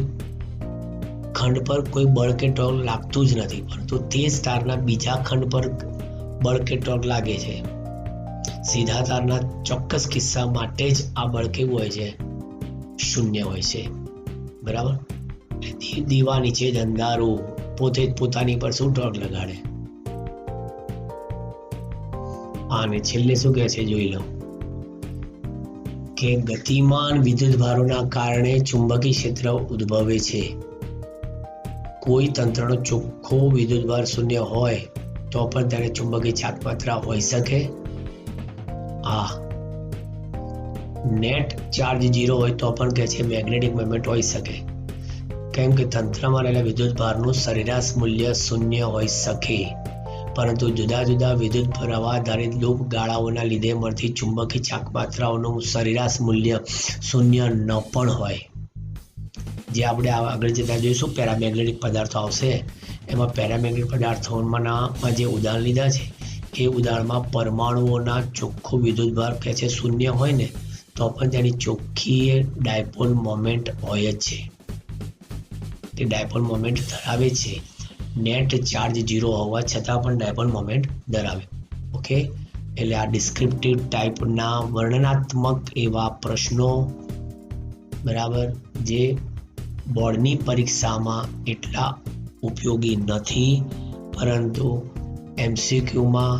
ખંડ પર કોઈ બળ કે ટોર્ક લાગતું જ નથી, પરંતુ તે જ તારના બીજા ખંડ પર બળ કે ટોર્ક લાગે છે. સીધા તારના ચોક્કસ કિસ્સા માટે જ આ બળ કેવું હોય છે? શૂન્ય હોય છે, બરાબર. દીવા નીચે જ અંધારું, પોતે જ પોતાની પર શું ટોર્ક લગાડે? અને છેલ્લે શું કહે છે જોઈ લો કે ગતિમાન વિદ્યુતભારોના કારણે ચુંબકીય ક્ષેત્ર ઉદ્ભવે છે. કોઈ તંત્રનો ચોખ્ખો વિદ્યુતભાર શૂન્ય હોય તો પણ તેને ચુંબકીય ચાર્જ માત્રા હોઈ શકે? હા. નેટ ચાર્જ 0 હોય તો પણ કે છે મેગ્નેટિક મોમેન્ટ હોઈ શકે, કેમ કે તંત્રમાં રહેલા વિદ્યુત ભારનું સરેરાશ મૂલ્ય શૂન્ય હોઈ શકે, પરંતુ જુદા જુદા વિદ્યુત પ્રવાહ આધારિત લૂપ ગાળાઓના લીધે મળતી ચુંબકીય ચાર્જ માત્રાઓનું સરેરાશ મૂલ્ય શૂન્ય ન પણ હોય. જે આપણે આગળ જતા જોઈશું પેરામેગ્નેટિક પદાર્થો આવશે, એમાં પેરામેગ્નેટિક પદાર્થોમાં જે ઉદાહરણ લીધા છે એ ઉદાહરણમાં પરમાણુઓના ચોખ્ખું વિદ્યુતભાર કે છે શૂન્ય હોય ને તો પણ તેની ચોખ્ખી ડાયપોલ મોમેન્ટ હોય જ છે, તે ડાયપોલ મોમેન્ટ ધરાવે છે. નેટ ચાર્જ 0 હોવા છતાં પણ ડાયપોલ મોમેન્ટ ધરાવે. ઓકે, એટલે આ ડિસ્ક્રિપ્ટિવ ટાઈપના વર્ણનાત્મક એવા પ્રશ્નો, બરાબર, જે બોર્ડની પરીક્ષામાં એટલા ઉપયોગી નથી, પરંતુ એમસીક્યુમાં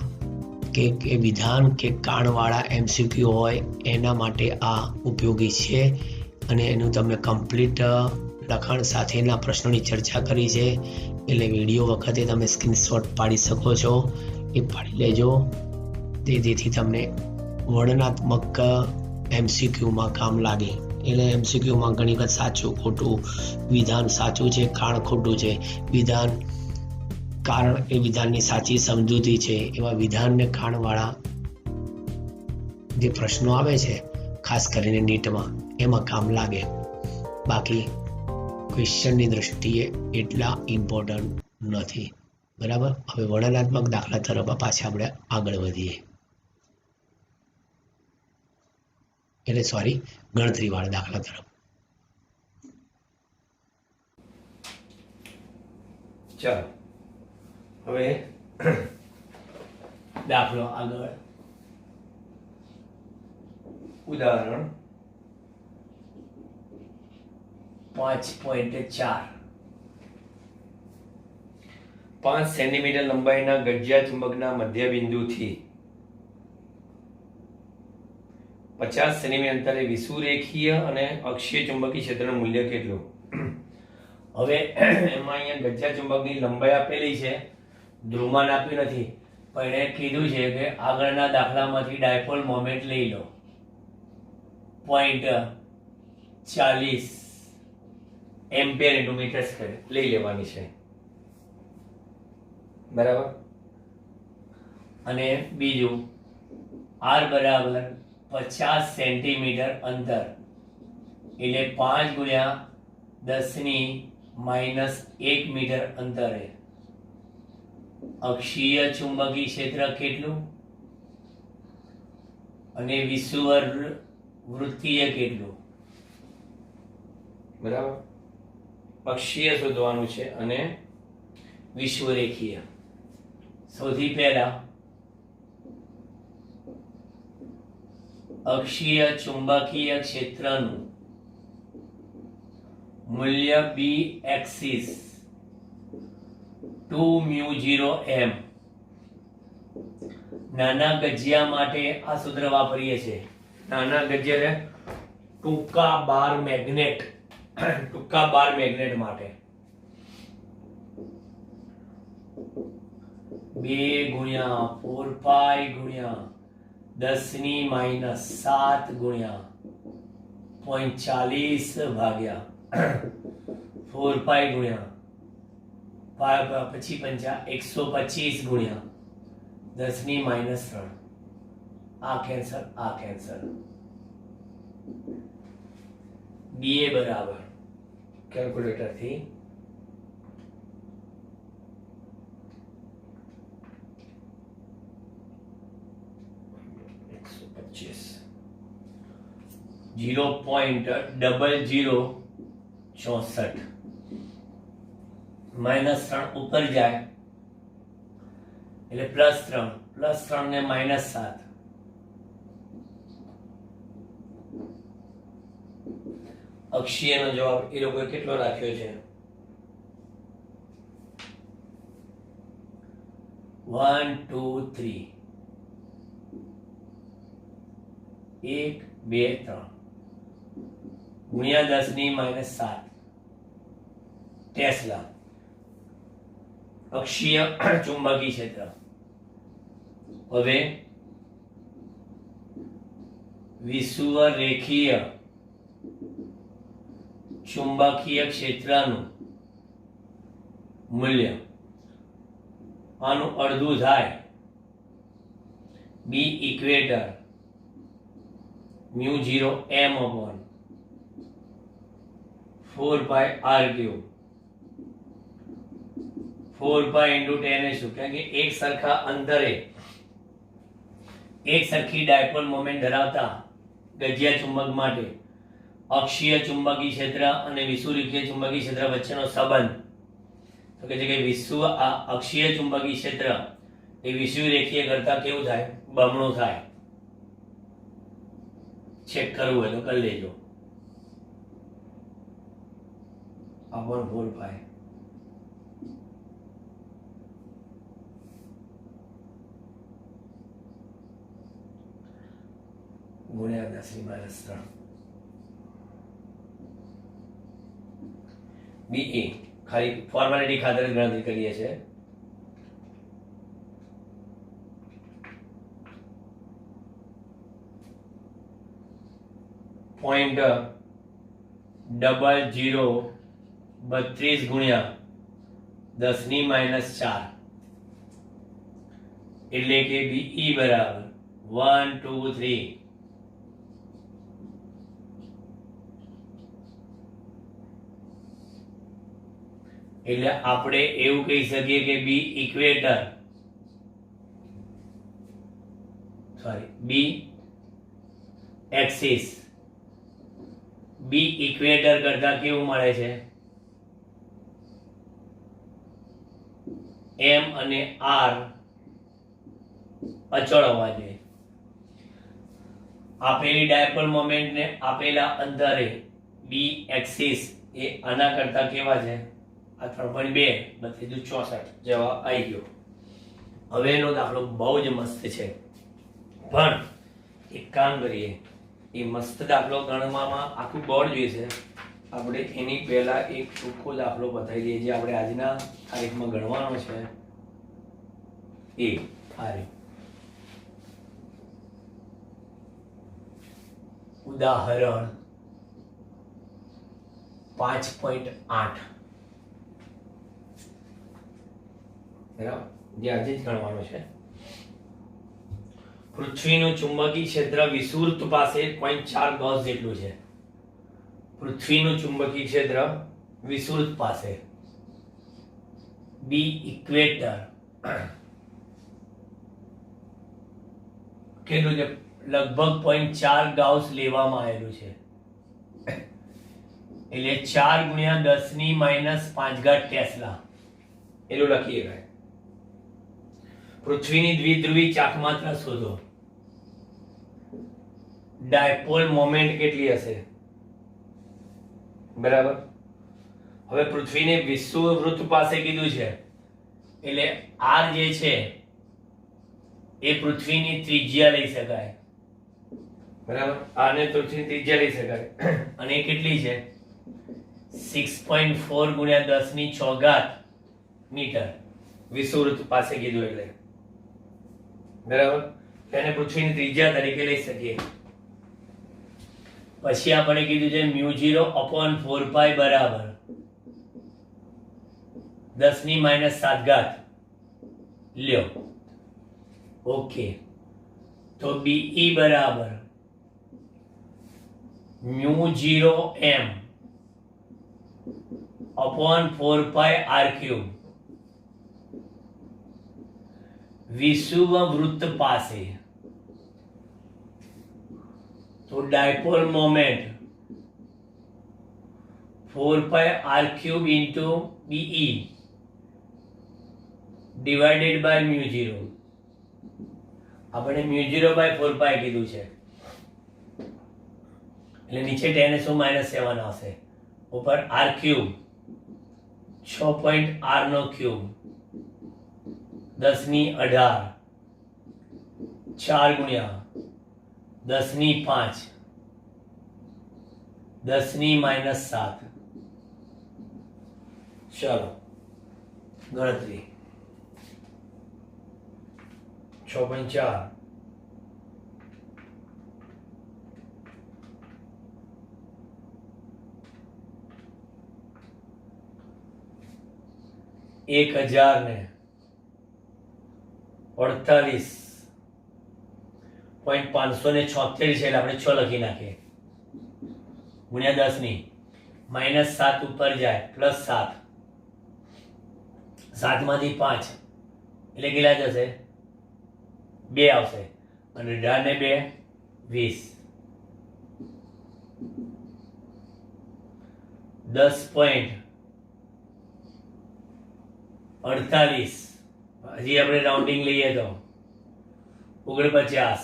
કે વિધાન કે કાણવાળા એમસીક્યુ હોય એના માટે આ ઉપયોગી છે. અને એનું તમે કમ્પ્લીટ લખાણ સાથેના પ્રશ્નોની ચર્ચા કરી છે, એટલે વિડીયો વખતે તમે સ્ક્રીનશોટ પાડી શકો છો, એ પાડી લેજો, જેથી તમને વર્ણનાત્મક એમસીક્યુમાં કામ લાગે. એટલે એમસીક્યુમાં ઘણી વખત સાચું ખોટું, વિધાન સાચું છે કાણ ખોટું છે, વિધાન કારણ એ વિધાનની સાચી સમજૂતી છે, એવા વિધાનને કાણવાળા જે પ્રશ્નો આવે છે ખાસ કરીને નીટમાં એમાં કામ લાગે. બાકી ક્વેશ્ચનની દ્રષ્ટિએ એટલા ઇમ્પોર્ટન્ટ નથી. બરાબર, હવે વર્ણનાત્મક દાખલા તરફ પાછા આપણે આગળ વધીએ, એટલે સોરી ગણતરીવાળા દાખલા તરફ. ચાલો હવે દાખલો આગળ. ઉદાહરણ 5.4 5 સેન્ટીમીટર લંબાઈના ગઠિયા ચુંબકના મધ્ય બિંદુથી 50 સેન્ટીમીટર અંતરે વિષુવરેખીય અને અક્ષીય ચુંબકીય ક્ષેત્રનું મૂલ્ય કેટલું? હવે એમાં અહીંયા ગઠિયા ચુંબકની લંબાઈ આપેલી છે, ધ્રુવમાન આપ્યું નથી, પણ એણે કીધું છે કે આગળના દાખલામાંથી ડાયપોલ મોમેન્ટ લઈ લો, 0.40 એમ્પિયર ઇન્ટુ મીટર સ્ક્વેર લઈ લેવાની છે. બરાબર, અને બીજું આર બરાબર 50 સેન્ટીમીટર અંતર એટલે 5 ગુણ્યા 10⁻⁻1 મીટર અંતરે અક્ષીય ચુંબકીય ક્ષેત્ર કેટલું અને વિષુવવૃત્તીય કેટલું? બરાબર, અક્ષીય શોધવાનું છે અને વિષુવરેખીય. સૌથી પહેલા અક્ષીય ચુંબકીય ક્ષેત્રનું મૂલ્ય બી એક્સિસ 2μ0m. નાના ગજિયા માટે આ સૂત્ર વાપરીએ છીએ. નાના ગજિયા ટૂંકા બાર મેગ્નેટ, ટૂંકા બાર મેગ્નેટ માટે 2 ગુણ્યા 4π ગુણ્યા 10⁻⁷ ગુણ્યા 0.40 ભાગ્યા 4π ગુણ્યા પછી 125 ગુણ્યા 10⁻3. આ કેન્સર, આ કેન્સર. BA બરાબર કેલ્ક્યુલેટર થી 0.0064 -3 ઉપર જાય એટલે +3, +3 ને -7. અક્ષીયનો જવાબ એ લોકોએ કેટલો રાખ્યો છે? 1 2 3 1 2 3 ગુણ્યા 10⁻⁷ ટેસ્લા. અક્ષીય ચુંબકીય ક્ષેત્ર. હવે વિષુવરેખીય ચુંબકીય ક્ષેત્રનું મૂલ્ય આનું અડધું થાય બી equator mu 0 m upon 4 pi r cube 4 pi into 10 એ શું? કારણ કે એક સરખા અંતરે એક સરખી ડાયપોલ મોમેન્ટ ધરાવતા ગજિયા ચુંબક માટે અક્ષીય ચુંબકીય ક્ષેત્ર અને વિષુવરેખીય ચુંબકીય ક્ષેત્ર વચ્ચેનો સંબંધ તો કે છે કે અક્ષીય ચુંબકીય ક્ષેત્ર એ વિષુવરેખીય કરતા કેવું થાય? બમણું થાય. ચેક કરવું હોય તો કરી લેજો. upon 4 pi ગુણ્યા 10⁻3 BE ખાલી ફોર્માલિટી ખાતર જ ગણતરી કરીએ છીએ. .0032 ગુણ્યા 10⁻4 એટલે કે BE બરાબર 1 2 3 એટલે આપણે એવું કહી શકીએ કે બી ઇક્વેટર બી એક્સિસ બી ઇક્વેટર કરતા કેવું મળે છે? એમ અને આર અચળ હોવા જોઈએ. આપેલી ડાયપોલ મોમેન્ટ ને આપેલા અંતરે બી એક્સિસ એ આના કરતા કેવા છે? આ 3.2 બધી 64 જવાબ આવી ગયો. હવે એનો દાખલો બહુ જ મસ્ત છે, પણ એક કામ કરીએ, એ મસ્ત દાખલો ગણવામાં આખું બોર્ડ જોઈશે. આપણે એની પહેલા એક ટૂંકો દાખલો બતાવી દઈએ જે આપણે આજના તારીખમાં ગણવાનો છે. એ ઉદાહરણ 5.8 બરાબર, જે આજે જ ગણવાનો છે. પૃથ્વીનું ચુંબકીય ક્ષેત્ર વિષુવવૃત્ત પાસે 0.4 ગૌસ જેટલું છે. પૃથ્વીનું ચુંબકીય ક્ષેત્ર વિષુવવૃત્ત પાસે બી ઇક્વેટર કેટલું છે? લગભગ 0.4 ગાઉસ લેવામાં આવેલું છે. એટલે 4 ગુણ્યા 10⁻5 ટેસ્લા એટલું લખીએ ગયે. પૃથ્વીની દ્વિધ્રુવી ચાકમાત્રા શોધો. ડાયપોલ મોમેન્ટ કેટલી હશે? બરાબર. હવે પૃથ્વીને વિષુવવૃત્ત પાસે કીધું છે એટલે r જે છે એ પૃથ્વીની ત્રિજ્યા લઈ શકાય. બરાબર, આને પૃથ્વીની ત્રિજ્યા લઈ શકાય અને એ કેટલી છે? 6.4 ગુણ્યા 10⁶ મીટર વિષુવવૃત્ત પાસે કીધું એટલે. બરાબર, તેને પૃથ્વીની ત્રિજ્યા તરીકે લઈ શકીએ. પછી આપણે કીધું છે μ0/4 પાઈ બરાબર 10⁻7 લ્યો. ઓકે, તો BE બરાબર μ0m/4 પાઈ r³ વિષુવવૃત્ત પાસે. તો dipole moment 4 pi r³ into BE divided by μ0. આપણે μ0/4 પાઈ કીધું છે એટલે નીચે 10⁻⁻7 આવશે, ઉપર r³ 6.r³ 10⁻18 4 ગુણ્યા 10⁵ 10⁻7. ચલો ગણતરી 6.4 1048.576 છે એટલે આપણે 6 લખી નાખીએ ગુણ્યા 10 ની -7 ઉપર જાય +7 7 માંથી 5 એટલે કેટલા જશે 2 આવશે અને 18 ને 2 20 10.48 હજી આપણે રાઉન્ડિંગ લઈએ તો 49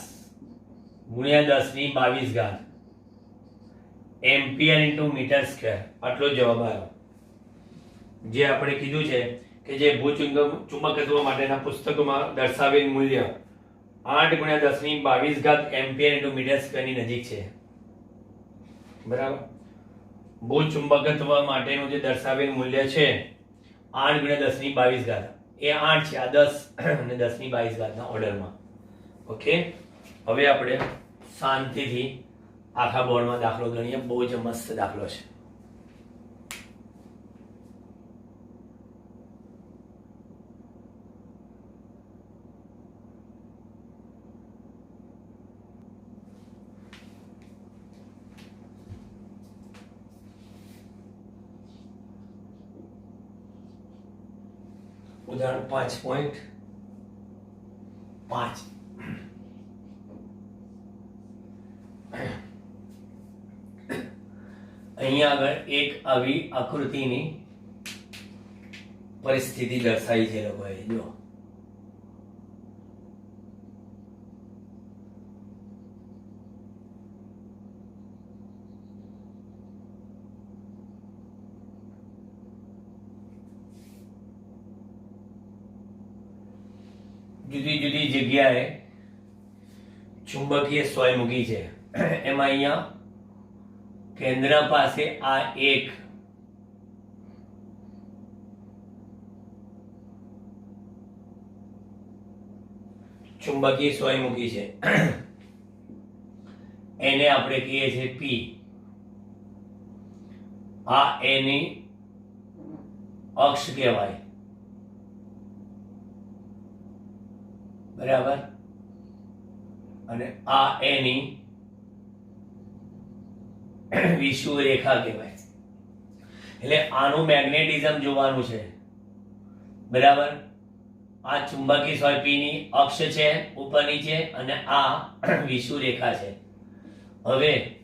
ગુણ્યા 10 ની 22 ઘાત એમ્પિયર ઇન્ટુ મીટર સ્ક્વેર આટલો જવાબ આવ્યો જે આપણે કીધું છે કે જે ચુંબકત્વ માટેના પુસ્તકોમાં દર્શાવેલ મૂલ્ય 8 ગુણ્યા 10 ની 22 ઘાત એમ્પિયર ઇન્ટુ મીટર સ્ક્વેરની નજીક છે બરાબર ભૂચુંબકત્વ માટેનું જે દર્શાવેલ મૂલ્ય છે 8 ગુણ્યા 10 ની 22 ઘાત એ 8 છે આ 10 અને 10 ની 22 ઘાતના ઓર્ડરમાં ઓકે હવે આપણે શાંતિથી આખા બોર્ડમાં દાખલો ગણીએ બહુ જ મસ્ત દાખલો છે ઉદાહરણ 5.5 અહીંયા આગળ એક આવી આકૃતિની પરિસ્થિતિ દર્શાવી છે લોકોએ જો જુદી જુદી જગ્યાએ ચુંબકીય સોય મૂકી છે એમાં અહીંયા કેન્દ્ર પાસે આ એક ચુંબકીય સોય મૂકી છે એને આપણે કહીએ છીએ પી આ એની અક્ષ કહેવાય બરાબર અને આ એની વિષુવ રેખા કહેવાય એટલે આનું મેગ્નેટિઝમ જોવાનું છે બરાબર આ ચુંબકીય સોય P ની અક્ષ છે ઉપરની છે અને આ વિષુવ રેખા છે હવે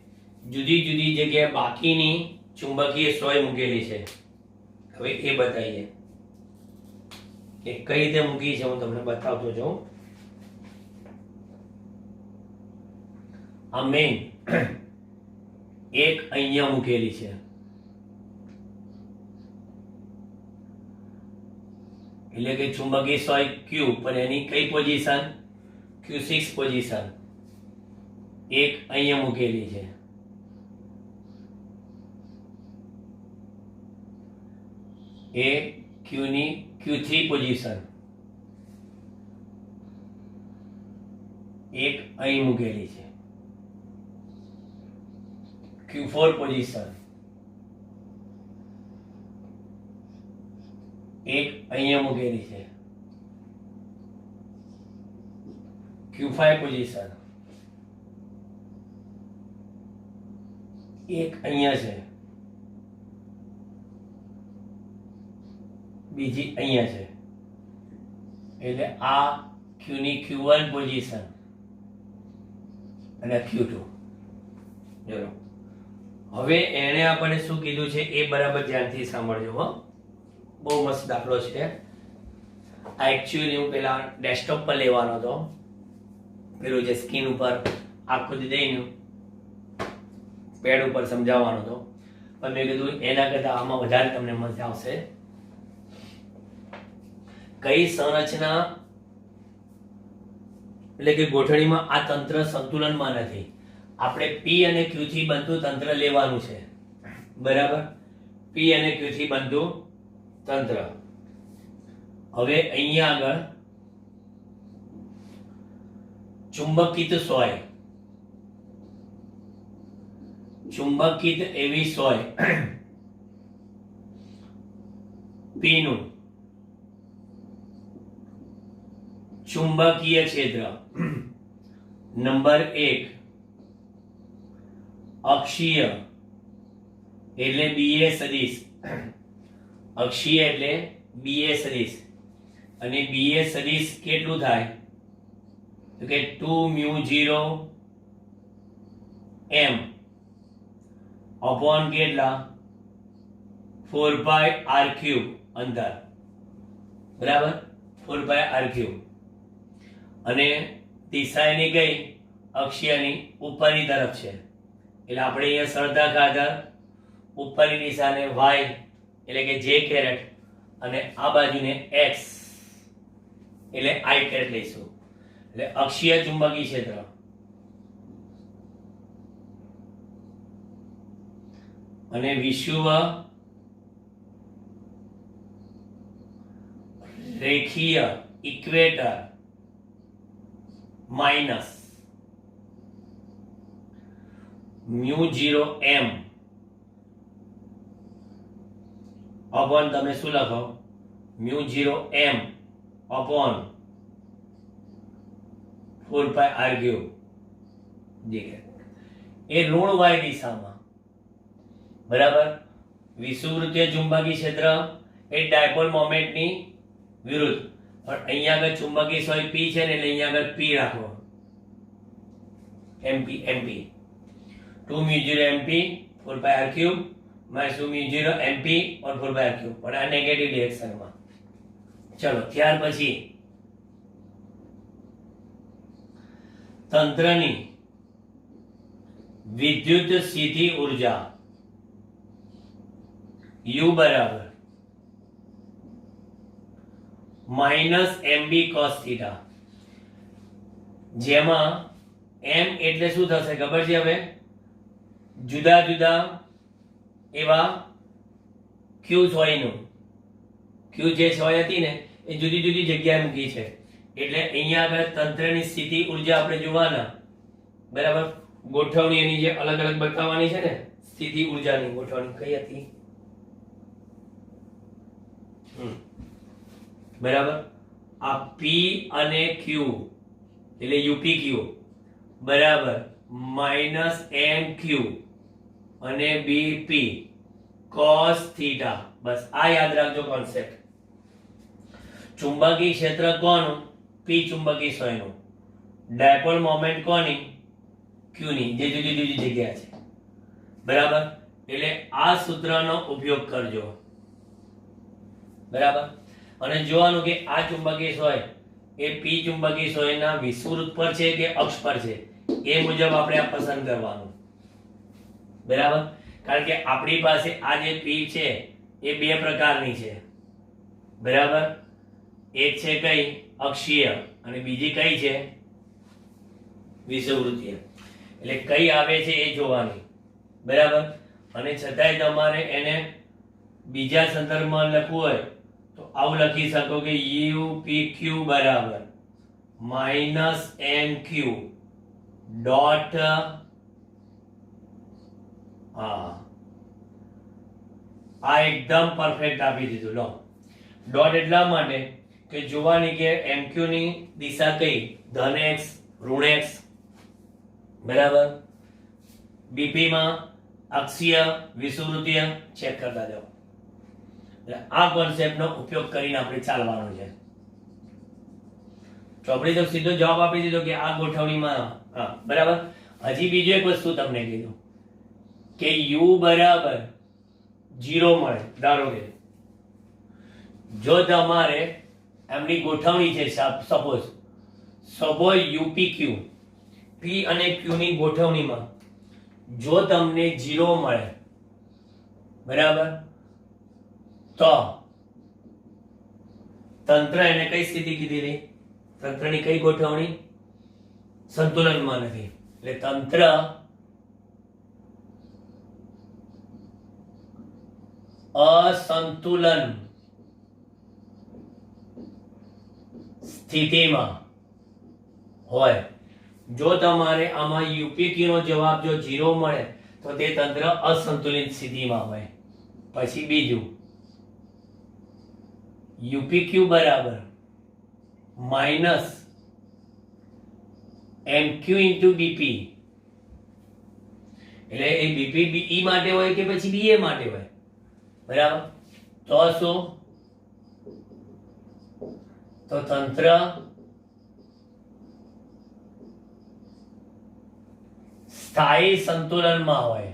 જુદી જુદી જગ્યાએ બાકીની ચુંબકીય સોય મૂકેલી છે હવે એ બતાવીએ એ કઈ રીતે મૂકી છે હું તમને બતાવતો જાઉં આ મેઇન એક અહીંયા મૂકેલી છે એટલે કે ચુંબકીય સોય Q પર એની કઈ પોઝિશન Q6 પોઝિશન એક અહીંયા મૂકેલી છે એ Q ની Q3 પોઝિશન એક અહીં મૂકેલી છે Q4 પોઝિશન એક અહીંયા મૂકેલી છે Q5 પોઝિશન એક અહીંયા છે બીજી અહીંયા છે એટલે આ Q ની Q1 પોઝિશન અને Q2 ચલો હવે એને આપણે શું કીધું છે એ બરાબર ધ્યાનથી સાંભળજો હો બહુ મસ્ત દાખલો છે આ એક્ચ્યુઅલી હું પેલા ડેસ્કટોપ પર લેવાનો હતો પેલું જે સ્ક્રીન ઉપર આકૃતિ દઈને પેડ ઉપર સમજાવવાનો હતો પણ મેં કીધું એના કરતાં આમાં વધારે તમને મજા આવશે કઈ સંરચના એટલે કે ગોઠવણીમાં આ તંત્ર સંતુલનમાં નથી આપણે P અને Q થી બનતું તંત્ર લેવાનું છે બરાબર P અને Q થી બનતું તંત્ર હવે અહીંયા આગળ ચુંબકિત સોય, ચુંબકિત એવી સોય P નું ચુંબકીય ક્ષેત્ર નંબર 1 અક્ષીય એટલે BA સદિશ, અક્ષીય એટલે BA સદિશ, અને BA સદિશ કેટલું થાય તો કે 2μ0 m અપોન કેટલા 4πr³ અંતર, બરાબર 4πr³, અને દિશા એની કઈ અક્ષીયની ઉપરની તરફ છે, એટલે આપણે અહીંયા સરળતા ખાતર ઉપરની દિશાને y એટલે કે j કેરેટ અને આ બાજુને x એટલે i કેરેટ લઈશું. એટલે અક્ષીય ચુંબકીય ક્ષેત્ર અને વિષુવ રેખીય ઇક્વેટર માઇનસ μ0m અપોન તમે શું લખો μ0m અપોન 4πr³ એ ઋણ y દિશામાં, બરાબર. વિષુવવૃત્તીય ચુંબકીય ક્ષેત્ર એ ડાયપોલ મોમેન્ટની વિરુદ્ધ, પણ અહીંયા આગળ ચુંબકીય સોય P છે ને એટલે અહીંયા આગળ P રાખો, MP 2μ0 MP 4πr³ minus 2μ0 MP on 4πr³, પણ આ નેગેટિવ ડિરેક્શનમાં. ચલો ત્યાર પછી તંત્રની વિદ્યુત સ્થિતિ ઉર્જા U બરાબર -mb cos થીટા, જેમાં m એટલે શું થશે ખબર છે? હવે જુદા જુદા એવા q સોયનું, q જે સોય હતી ને એ જુદી જુદી જગ્યાએ મૂકી છે, એટલે અહીંયા આગળ તંત્રની સ્થિતિ ઉર્જા આપણે જોવાના, બરાબર. ગોઠવણી એની જે અલગ અલગ બતાવવાની છે ને, સ્થિતિ ઉર્જાની ગોઠવણી કઈ હતી, બરાબર. આ P અને Q એટલે UPQ બરાબર -mq અને BP cos થીટા. બસ આ યાદ રાખજો કોન્સેપ્ટ. ચુંબકીય ક્ષેત્ર કોનું? P ચુંબકીય સોયનું. ડાયપોલ મોમેન્ટ કોની? Q ની, જે જુદી જુદી જગ્યા છે, બરાબર. એટલે આ સૂત્રનો ઉપયોગ કરજો, બરાબર. અને જોવાનું કે આ ચુંબકીય સોય એ P ચુંબકીય સોયના વિષુવવૃત્ત પર છે કે અક્ષ પર છે, એ મુજબ આપણે આ પસંદ કરવાનું, બરાબર. કારણ કે આપણી પાસે આ જે P છે એ બે પ્રકારની છે, બરાબર. એક છે કઈ અક્ષીય અને બીજી કઈ છે વિષુવવૃત્તીય. એટલે કઈ આવે છે એ જોવાની, બરાબર. અને છતાંય તમારે એને બીજા સંદર્ભમાં લખવું હોય તો આવું લખી શકો કે UPQ બરાબર -mq ડોટ આ એકદમ પરફેક્ટ આપી દીધું. લો, ડોટ એટલા માટે કે જોવાની કે mq ની દિશા કઈ, ધન x ઋણ x, બરાબર. BP માં અક્ષીય વિષુવવૃત્તીય ચેક કરતા જાઓ. આ કોન્સેપ્ટનો ઉપયોગ કરીને આપણે ચાલવાનું છે. ચોપડી તો સીધો જવાબ આપી દીધો કે આ ગોઠવણીમાં, હા, બરાબર. હજી બીજું એક વસ્તુ તમને કીધું કે U બરાબર 0 મળે. ધારો કે જો તમારે એમની ગોઠવણી છે, સપોઝ UPQ P અને Q ની ગોઠવણીમાં જો તમને 0 મળે, બરાબર, તો તંત્ર એને કઈ સ્થિતિ કીધી હતી? તંત્રની કઈ ગોઠવણી? સંતુલનમાં નથી. એટલે તંત્ર અસંતુલન સ્થિતિમાં હોય જો તમારે આમાં યુપીક્યુ નો જવાબ જો 0 મળે તો તે તંત્ર અસંતુલિત સ્થિતિમાં હોય. પછી બીજું યુપીક્યુ બરાબર માઇનસ એમક્યુ ઇન્ટુ બીપી, એટલે એ બીપી બીઈ માટે હોય કે પછી બીએ માટે હોય, બરાબર? તો શું? તો તંત્ર સ્થાયી સંતુલનમાં હોય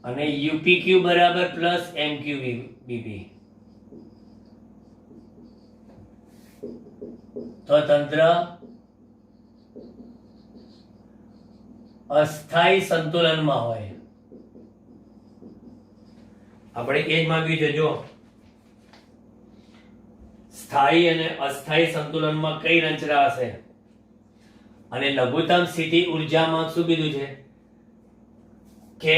અને યુપીક્યુ બરાબર પ્લસ એમક્યુ બીપી, તો તંત્ર અસ્થાયી સંતુલનમાં હોય. આપણે એ જ માંગ્યું છે. જો સ્થાયી અને અસ્થાયી સંતુલનમાં કઈ રચના હશે અને લઘુત્તમ સ્થિતિ ઉર્જામાં શું કીધું છે કે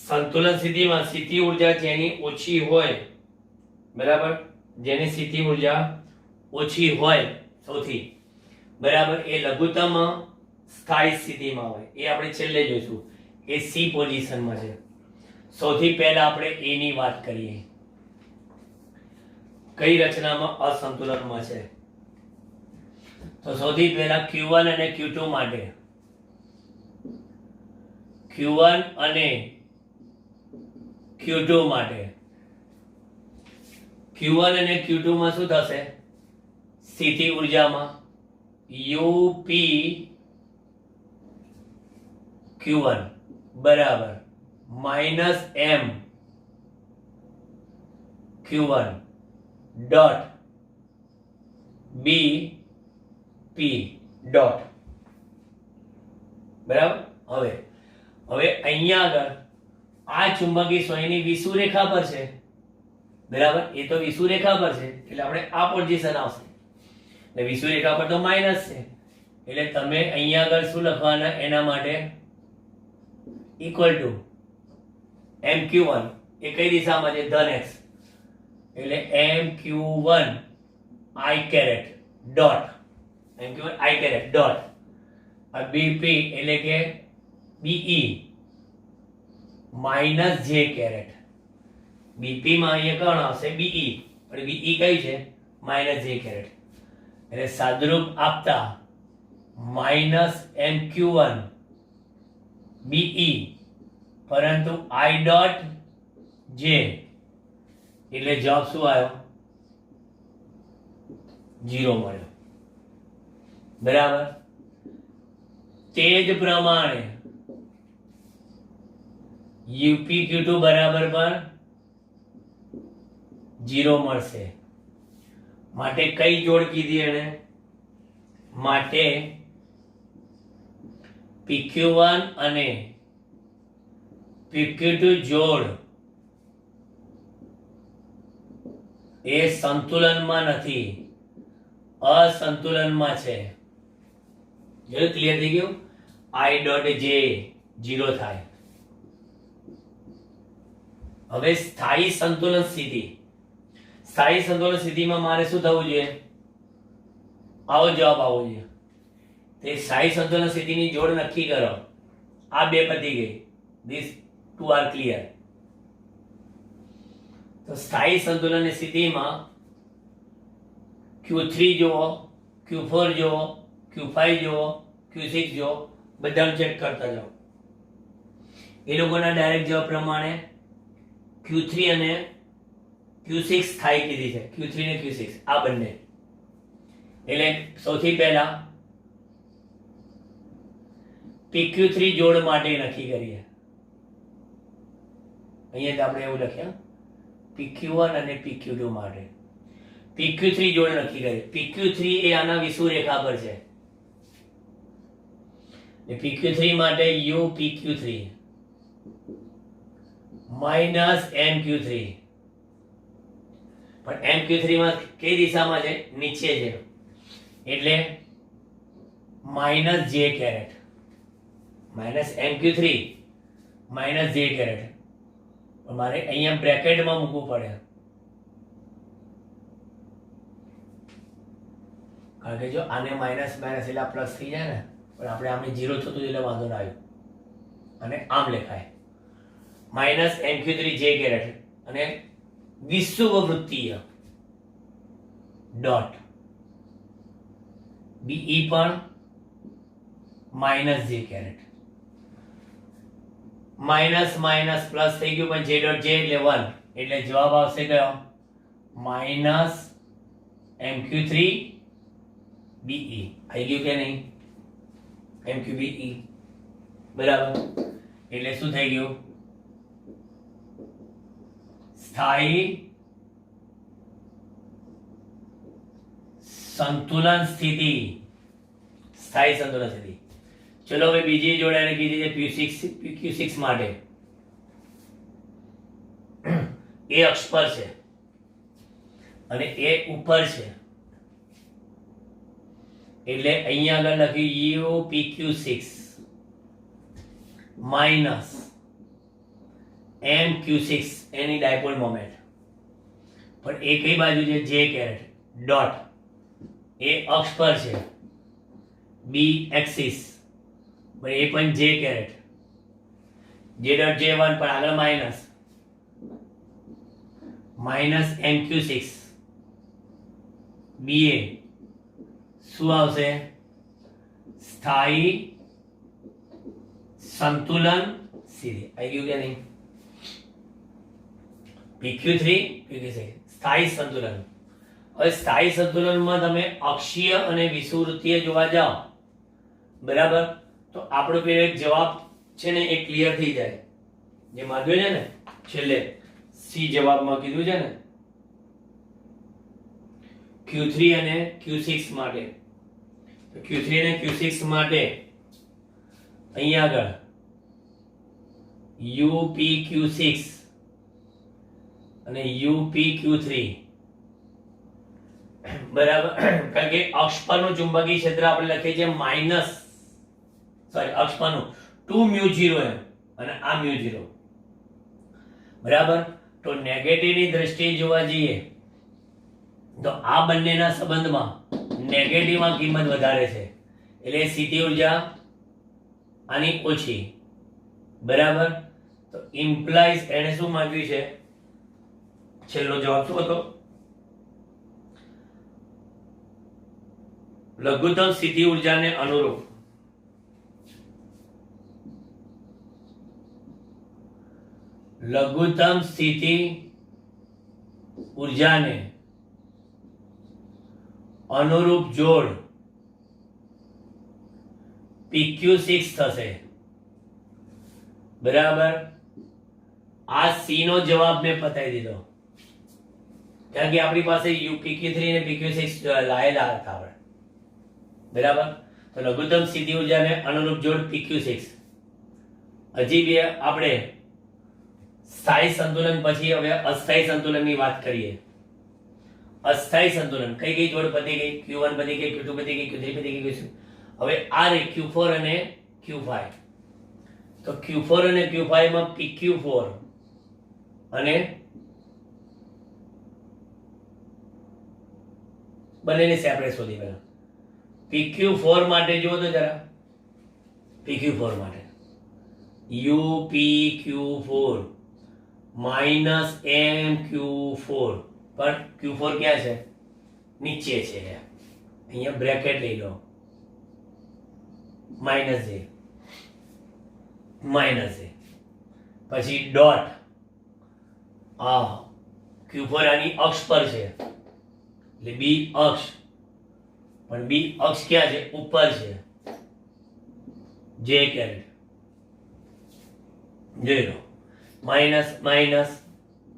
સંતુલન સ્થિતિમાં સ્થિતિ ઉર્જા જેની ઓછી હોય, બરાબર, જેની સ્થિતિ ઉર્જા ઓછી હોય સૌથી, બરાબર, એ લઘુત્તમ સ્થાયી સ્થિતિમાં હોય. એ આપણે છેલ્લે જોઈશું. એ સી પોઝિશનમાં છે. સૌથી પહેલા આપણે એ ની વાત કરીએ. કઈ રચનામાં અસંતુલનમાં છે? તો સૌથી પહેલા Q1 અને Q2 માટે, Q1 અને Q2 માટે, Q1 અને Q2 માં શું થશે? સ્થિતિ ઉર્જામાં UP Q1 બરાબર minus M Q1 dot BP dot, બરાબર. હવે અહીંયા આગળ આ ચુંબકીય સ્વયંની વિષુરેખા પર છે, બરાબર. એ તો વિષુરેખા પર છે એટલે આપણે આ પોઝિશન આવશે. એટલે વિષુરેખા પર તો માઇનસ છે એટલે તમે અહીંયા આગળ શું લખવાના એના માટે? ઇક્વલ ટુ MQ1 એ કઈ દિશામાં છે? ધન x, એટલે MQ1 I caret dot, MQ1 I caret dot BP એટલે કે BE minus J caret. BP માં અહીંયા કોણ આવશે? BE, પણ BE કઈ છે? Minus J caret. એટલે સાદરૂપ આપતા માઇનસ MQ1 BE પરંતુ I ડોટ J, એટલે જવાબ શું આવ્યો? 0 મળ્યો, બરાબર. તે જ પ્રમાણે UpQ2 બરાબર પણ 0 મળશે. માટે કઈ જોડ કીધી એને? માટે PQ1 અને PQ2 જોડ એ સંતુલનમાં નથી, અસંતુલનમાં છે. જો ક્લિયર થઈ ગયું? I ડોટ J 0 થાય. હવે સ્થાયી સંતુલન સ્થિતિ, સ્થાયી સંતુલન સ્થિતિમાં મારે શું થવું જોઈએ? આવો જવાબ આવવો જોઈએ. તે સ્થાયી સંતુલન સ્થિતિની જોડ નક્કી કરો. આ બે પતી ગઈ. These two are clear. તો સ્થાયી સંતુલનની સ્થિતિમાં Q3 જુઓ, Q4 જુઓ, Q5 જુઓ, Q6 જુઓ, બધાને ચેક કરતા જાઓ. એ લોકોના ડાયરેક્ટ જવાબ પ્રમાણે Q3 અને Q6 સ્થાયી કીધી છે. Q3 અને Q6 આ બંને. એટલે સૌથી પહેલા PQ3 જોડ માટે નક્કી કરીએ. અહીંયા આપણે એવું લખ્યા PQ1 અને PQ2 માટે. PQ3 જોડ નક્કી કરીએ. PQ3 એ આના વિષુરેખા પર છે. PQ3 માટે UPQ3 માઇનસ MQ3, પણ MQ3 માં કઈ દિશામાં છે? નીચે છે એટલે minus J caret, minus MQ3 minus J caret. મારે અહીંયા બ્રેકેટમાં મૂકવું પડે. કારણ કે જો આને માઇનસ માઇનસ એટલે પ્લસ થઈ જાય ને, પણ આપણે આમને 0 થતું એટલે વાંધો ના આવ્યો. અને આમ લખાય -mq3 j કેરેટ અને વિષુવવૃત્તીય ડોટ BE પણ -j caret. Minus minus plus થઈ ગયું, પણ j ડોટ j એટલે 1 એટલે જવાબ આવશે કયો? -mq3 BE. આવી ગયું કે નહીં? mqBE બરાબર. એટલે શું થઈ ગયું? સ્થાયી સંતુલન સ્થિતિ. સ્થાયી સંતુલન સ્થિતિ. ચલો હવે બીજી જોડાઈને કીધી છે Q6 માટે. એ અક્ષ પર છે અને એ ઉપર છે, એટલે અહીંયા આગળ લખ્યું UPQ6 માઇનસ MQ6 એની ડાયપોલ મોમેન્ટ. પણ એ કઈ બાજુ છે? J કેરેટ ડોટ એ અક્ષ પર છે, B એક્સિસ, પણ એ પણ J caret. J dot J1 પણ આગળ માઇનસ MQ6 BA શું આવશે? સ્થાયી સંતુલન સ્થિતિ. આવી ગયું કે નહીં? PQ3 PQ6 સ્થાયી સંતુલન. હવે સ્થાયી સંતુલનમાં તમે અક્ષીય અને વિષુવવૃત્તીય જોવા જાઓ, બરાબર, તો આપણો પેલો એક જવાબ છે ને એ ક્લિયર થઈ જાય. જે માંગ્યો છે ને છેલ્લે સી જવાબમાં કીધું છે ને Q3 અને Q6 માટે. તો Q3 અને Q6 માટે અહીંયા આગળ UPQ6 અને UPQ3 બરાબર. કારણ કે અક્ષ પરનું ચુંબકીય ક્ષેત્ર આપણે લખીએ છીએ અક્ષ પરનું 2μ0 એમ અને આ μ0 બરાબર. તો નેગેટિવ ની દ્રષ્ટિએ જોવા જઈએ તો આ બંનેના સંબંધમાં નેગેટિવમાં કિંમત વધારે છે, એટલે સ્થિતિ ઊર્જા આની ઓછી, બરાબર. તો ઇમ્પ્લાઇઝ એને શું માંગ્યું છે? છેલ્લો જવાબ શું હતો? લઘુત્તમ સ્થિતિ ઊર્જાને અનુરૂપ લઘુત્તમ સ્થિતિ ઊર્જાને અનુરૂપ જોડ PQ6 થશે, બરાબર. આ સી નો જવાબ મેં પતાવી દીધો, કારણ કે આપણી પાસે PQ3 અને PQ6 લાયેલા હતા આપણે, બરાબર. તો લઘુત્તમ સ્થિતિ ઊર્જાને અનુરૂપ જોડ PQ6. હજી બે આપણે સ્થાયી સંતુલન પછી હવે અસ્થાયી સંતુલનની વાત કરીએ. અસ્થાયી સંતુલન કઈ કઈ જોડ પતી ગઈ? Q1 પતી ગઈ, Q2 પતી ગઈ, Q3 પતી ગઈ, હવે આ રે Q4 અને Q5. તો Q4 અને Q5 માં PQ4 અને બંનેને સેપરેટ શોધી પહેલા. PQ4 માટે જુઓ તો જરા. PQ4 માટે UPQ4 માઇનસ MQ4, પણ Q4 ક્યાં છે? નીચે છે, અહીંયા બ્રેકેટ લઈ લો, માઇનસ જે પછી ડોટ આ Q4 આની અક્ષ પર છે એટલે B અક્ષ, પણ B અક્ષ ક્યાં છે? ઉપર છે, J કેરેટ. જોઈ લો, minus minus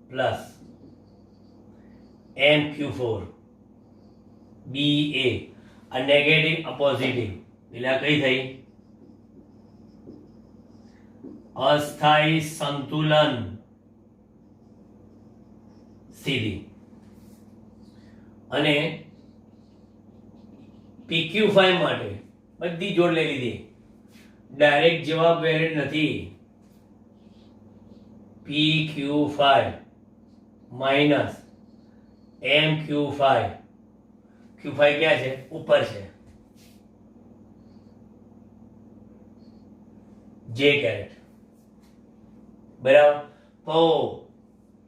plus MQ4 BA, આ નેગેટિવ આ પોઝિટિવ, એટલે આ કઈ થઈ? અસ્થાયી સંતુલન સ્થિતિ. અને PQ5 માટે બધી જોડ લઈ લીધી, ડાયરેક્ટ જવાબ વેલિડ નથી. PQ5 માઇનસ MQ5 Q5 ક્યાં છે? ઉપર છે. J caret. બરાબર. તો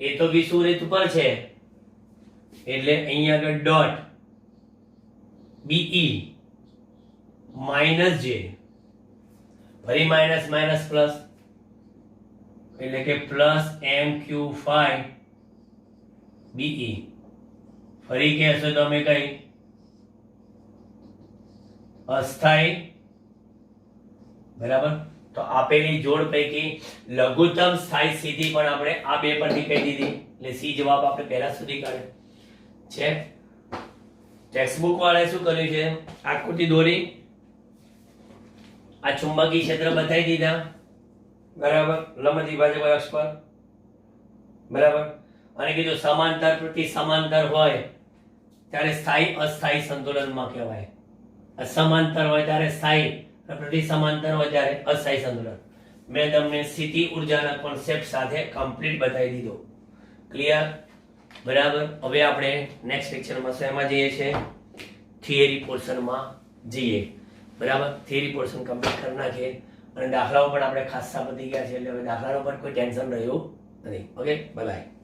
એ તો વિષુવવૃત્ત ઉપર છે એટલે અહીંયા આગળ ડોટ BE માઇનસ J, ફરી માઇનસ માઇનસ પ્લસ એટલે કે પ્લસ MQ5 BE. ફરી કહેશો તમે કઈ અસ્થાયી. બરાબર. તો આપેલી જોડ પૈકી લઘુત્તમ સ્થાયી સ્થિતિ પણ આપણે આ બે પરથી કહી દીધી એટલે સી જવાબ આપણે પહેલા સુધી કાઢ્યો છે. ટેક્સ્ટબુક વાળાએ શું કર્યું છે? આકૃતિ દોરી, આ ચુંબકીય ક્ષેત્ર બતાવી દીધા. બરાબર. લંબ દ્વિભાજક અક્ષ પર. બરાબર. અને કીધું સમાંતર પ્રતિ સમાંતર હોય ત્યારે સ્થાયી અસ્થાયી સંતુલનમાં કહેવાય. સમાંતર હોય ત્યારે સ્થાયી, પ્રતિ સમાંતર હોય ત્યારે અસ્થાયી સંતુલન. મેં તમને સ્થિતિ ઉર્જાના કોન્સેપ્ટ સાથે કમ્પ્લીટ બતાવી દીધો. ક્લિયર? બરાબર. હવે આપણે નેક્સ્ટ લેક્ચરમાં શેમાં જઈએ છીએ? થિયરી પોર્શનમાં જઈએ. બરાબર. થિયરી પોર્શન કમ્પ્લીટ કરી નાખીએ અને દાખલાઓ પણ આપણે ખાસા પતી ગયા છે એટલે હવે દાખલાનો પર કોઈ ટેન્શન રહ્યું નથી. Okay, bye bye.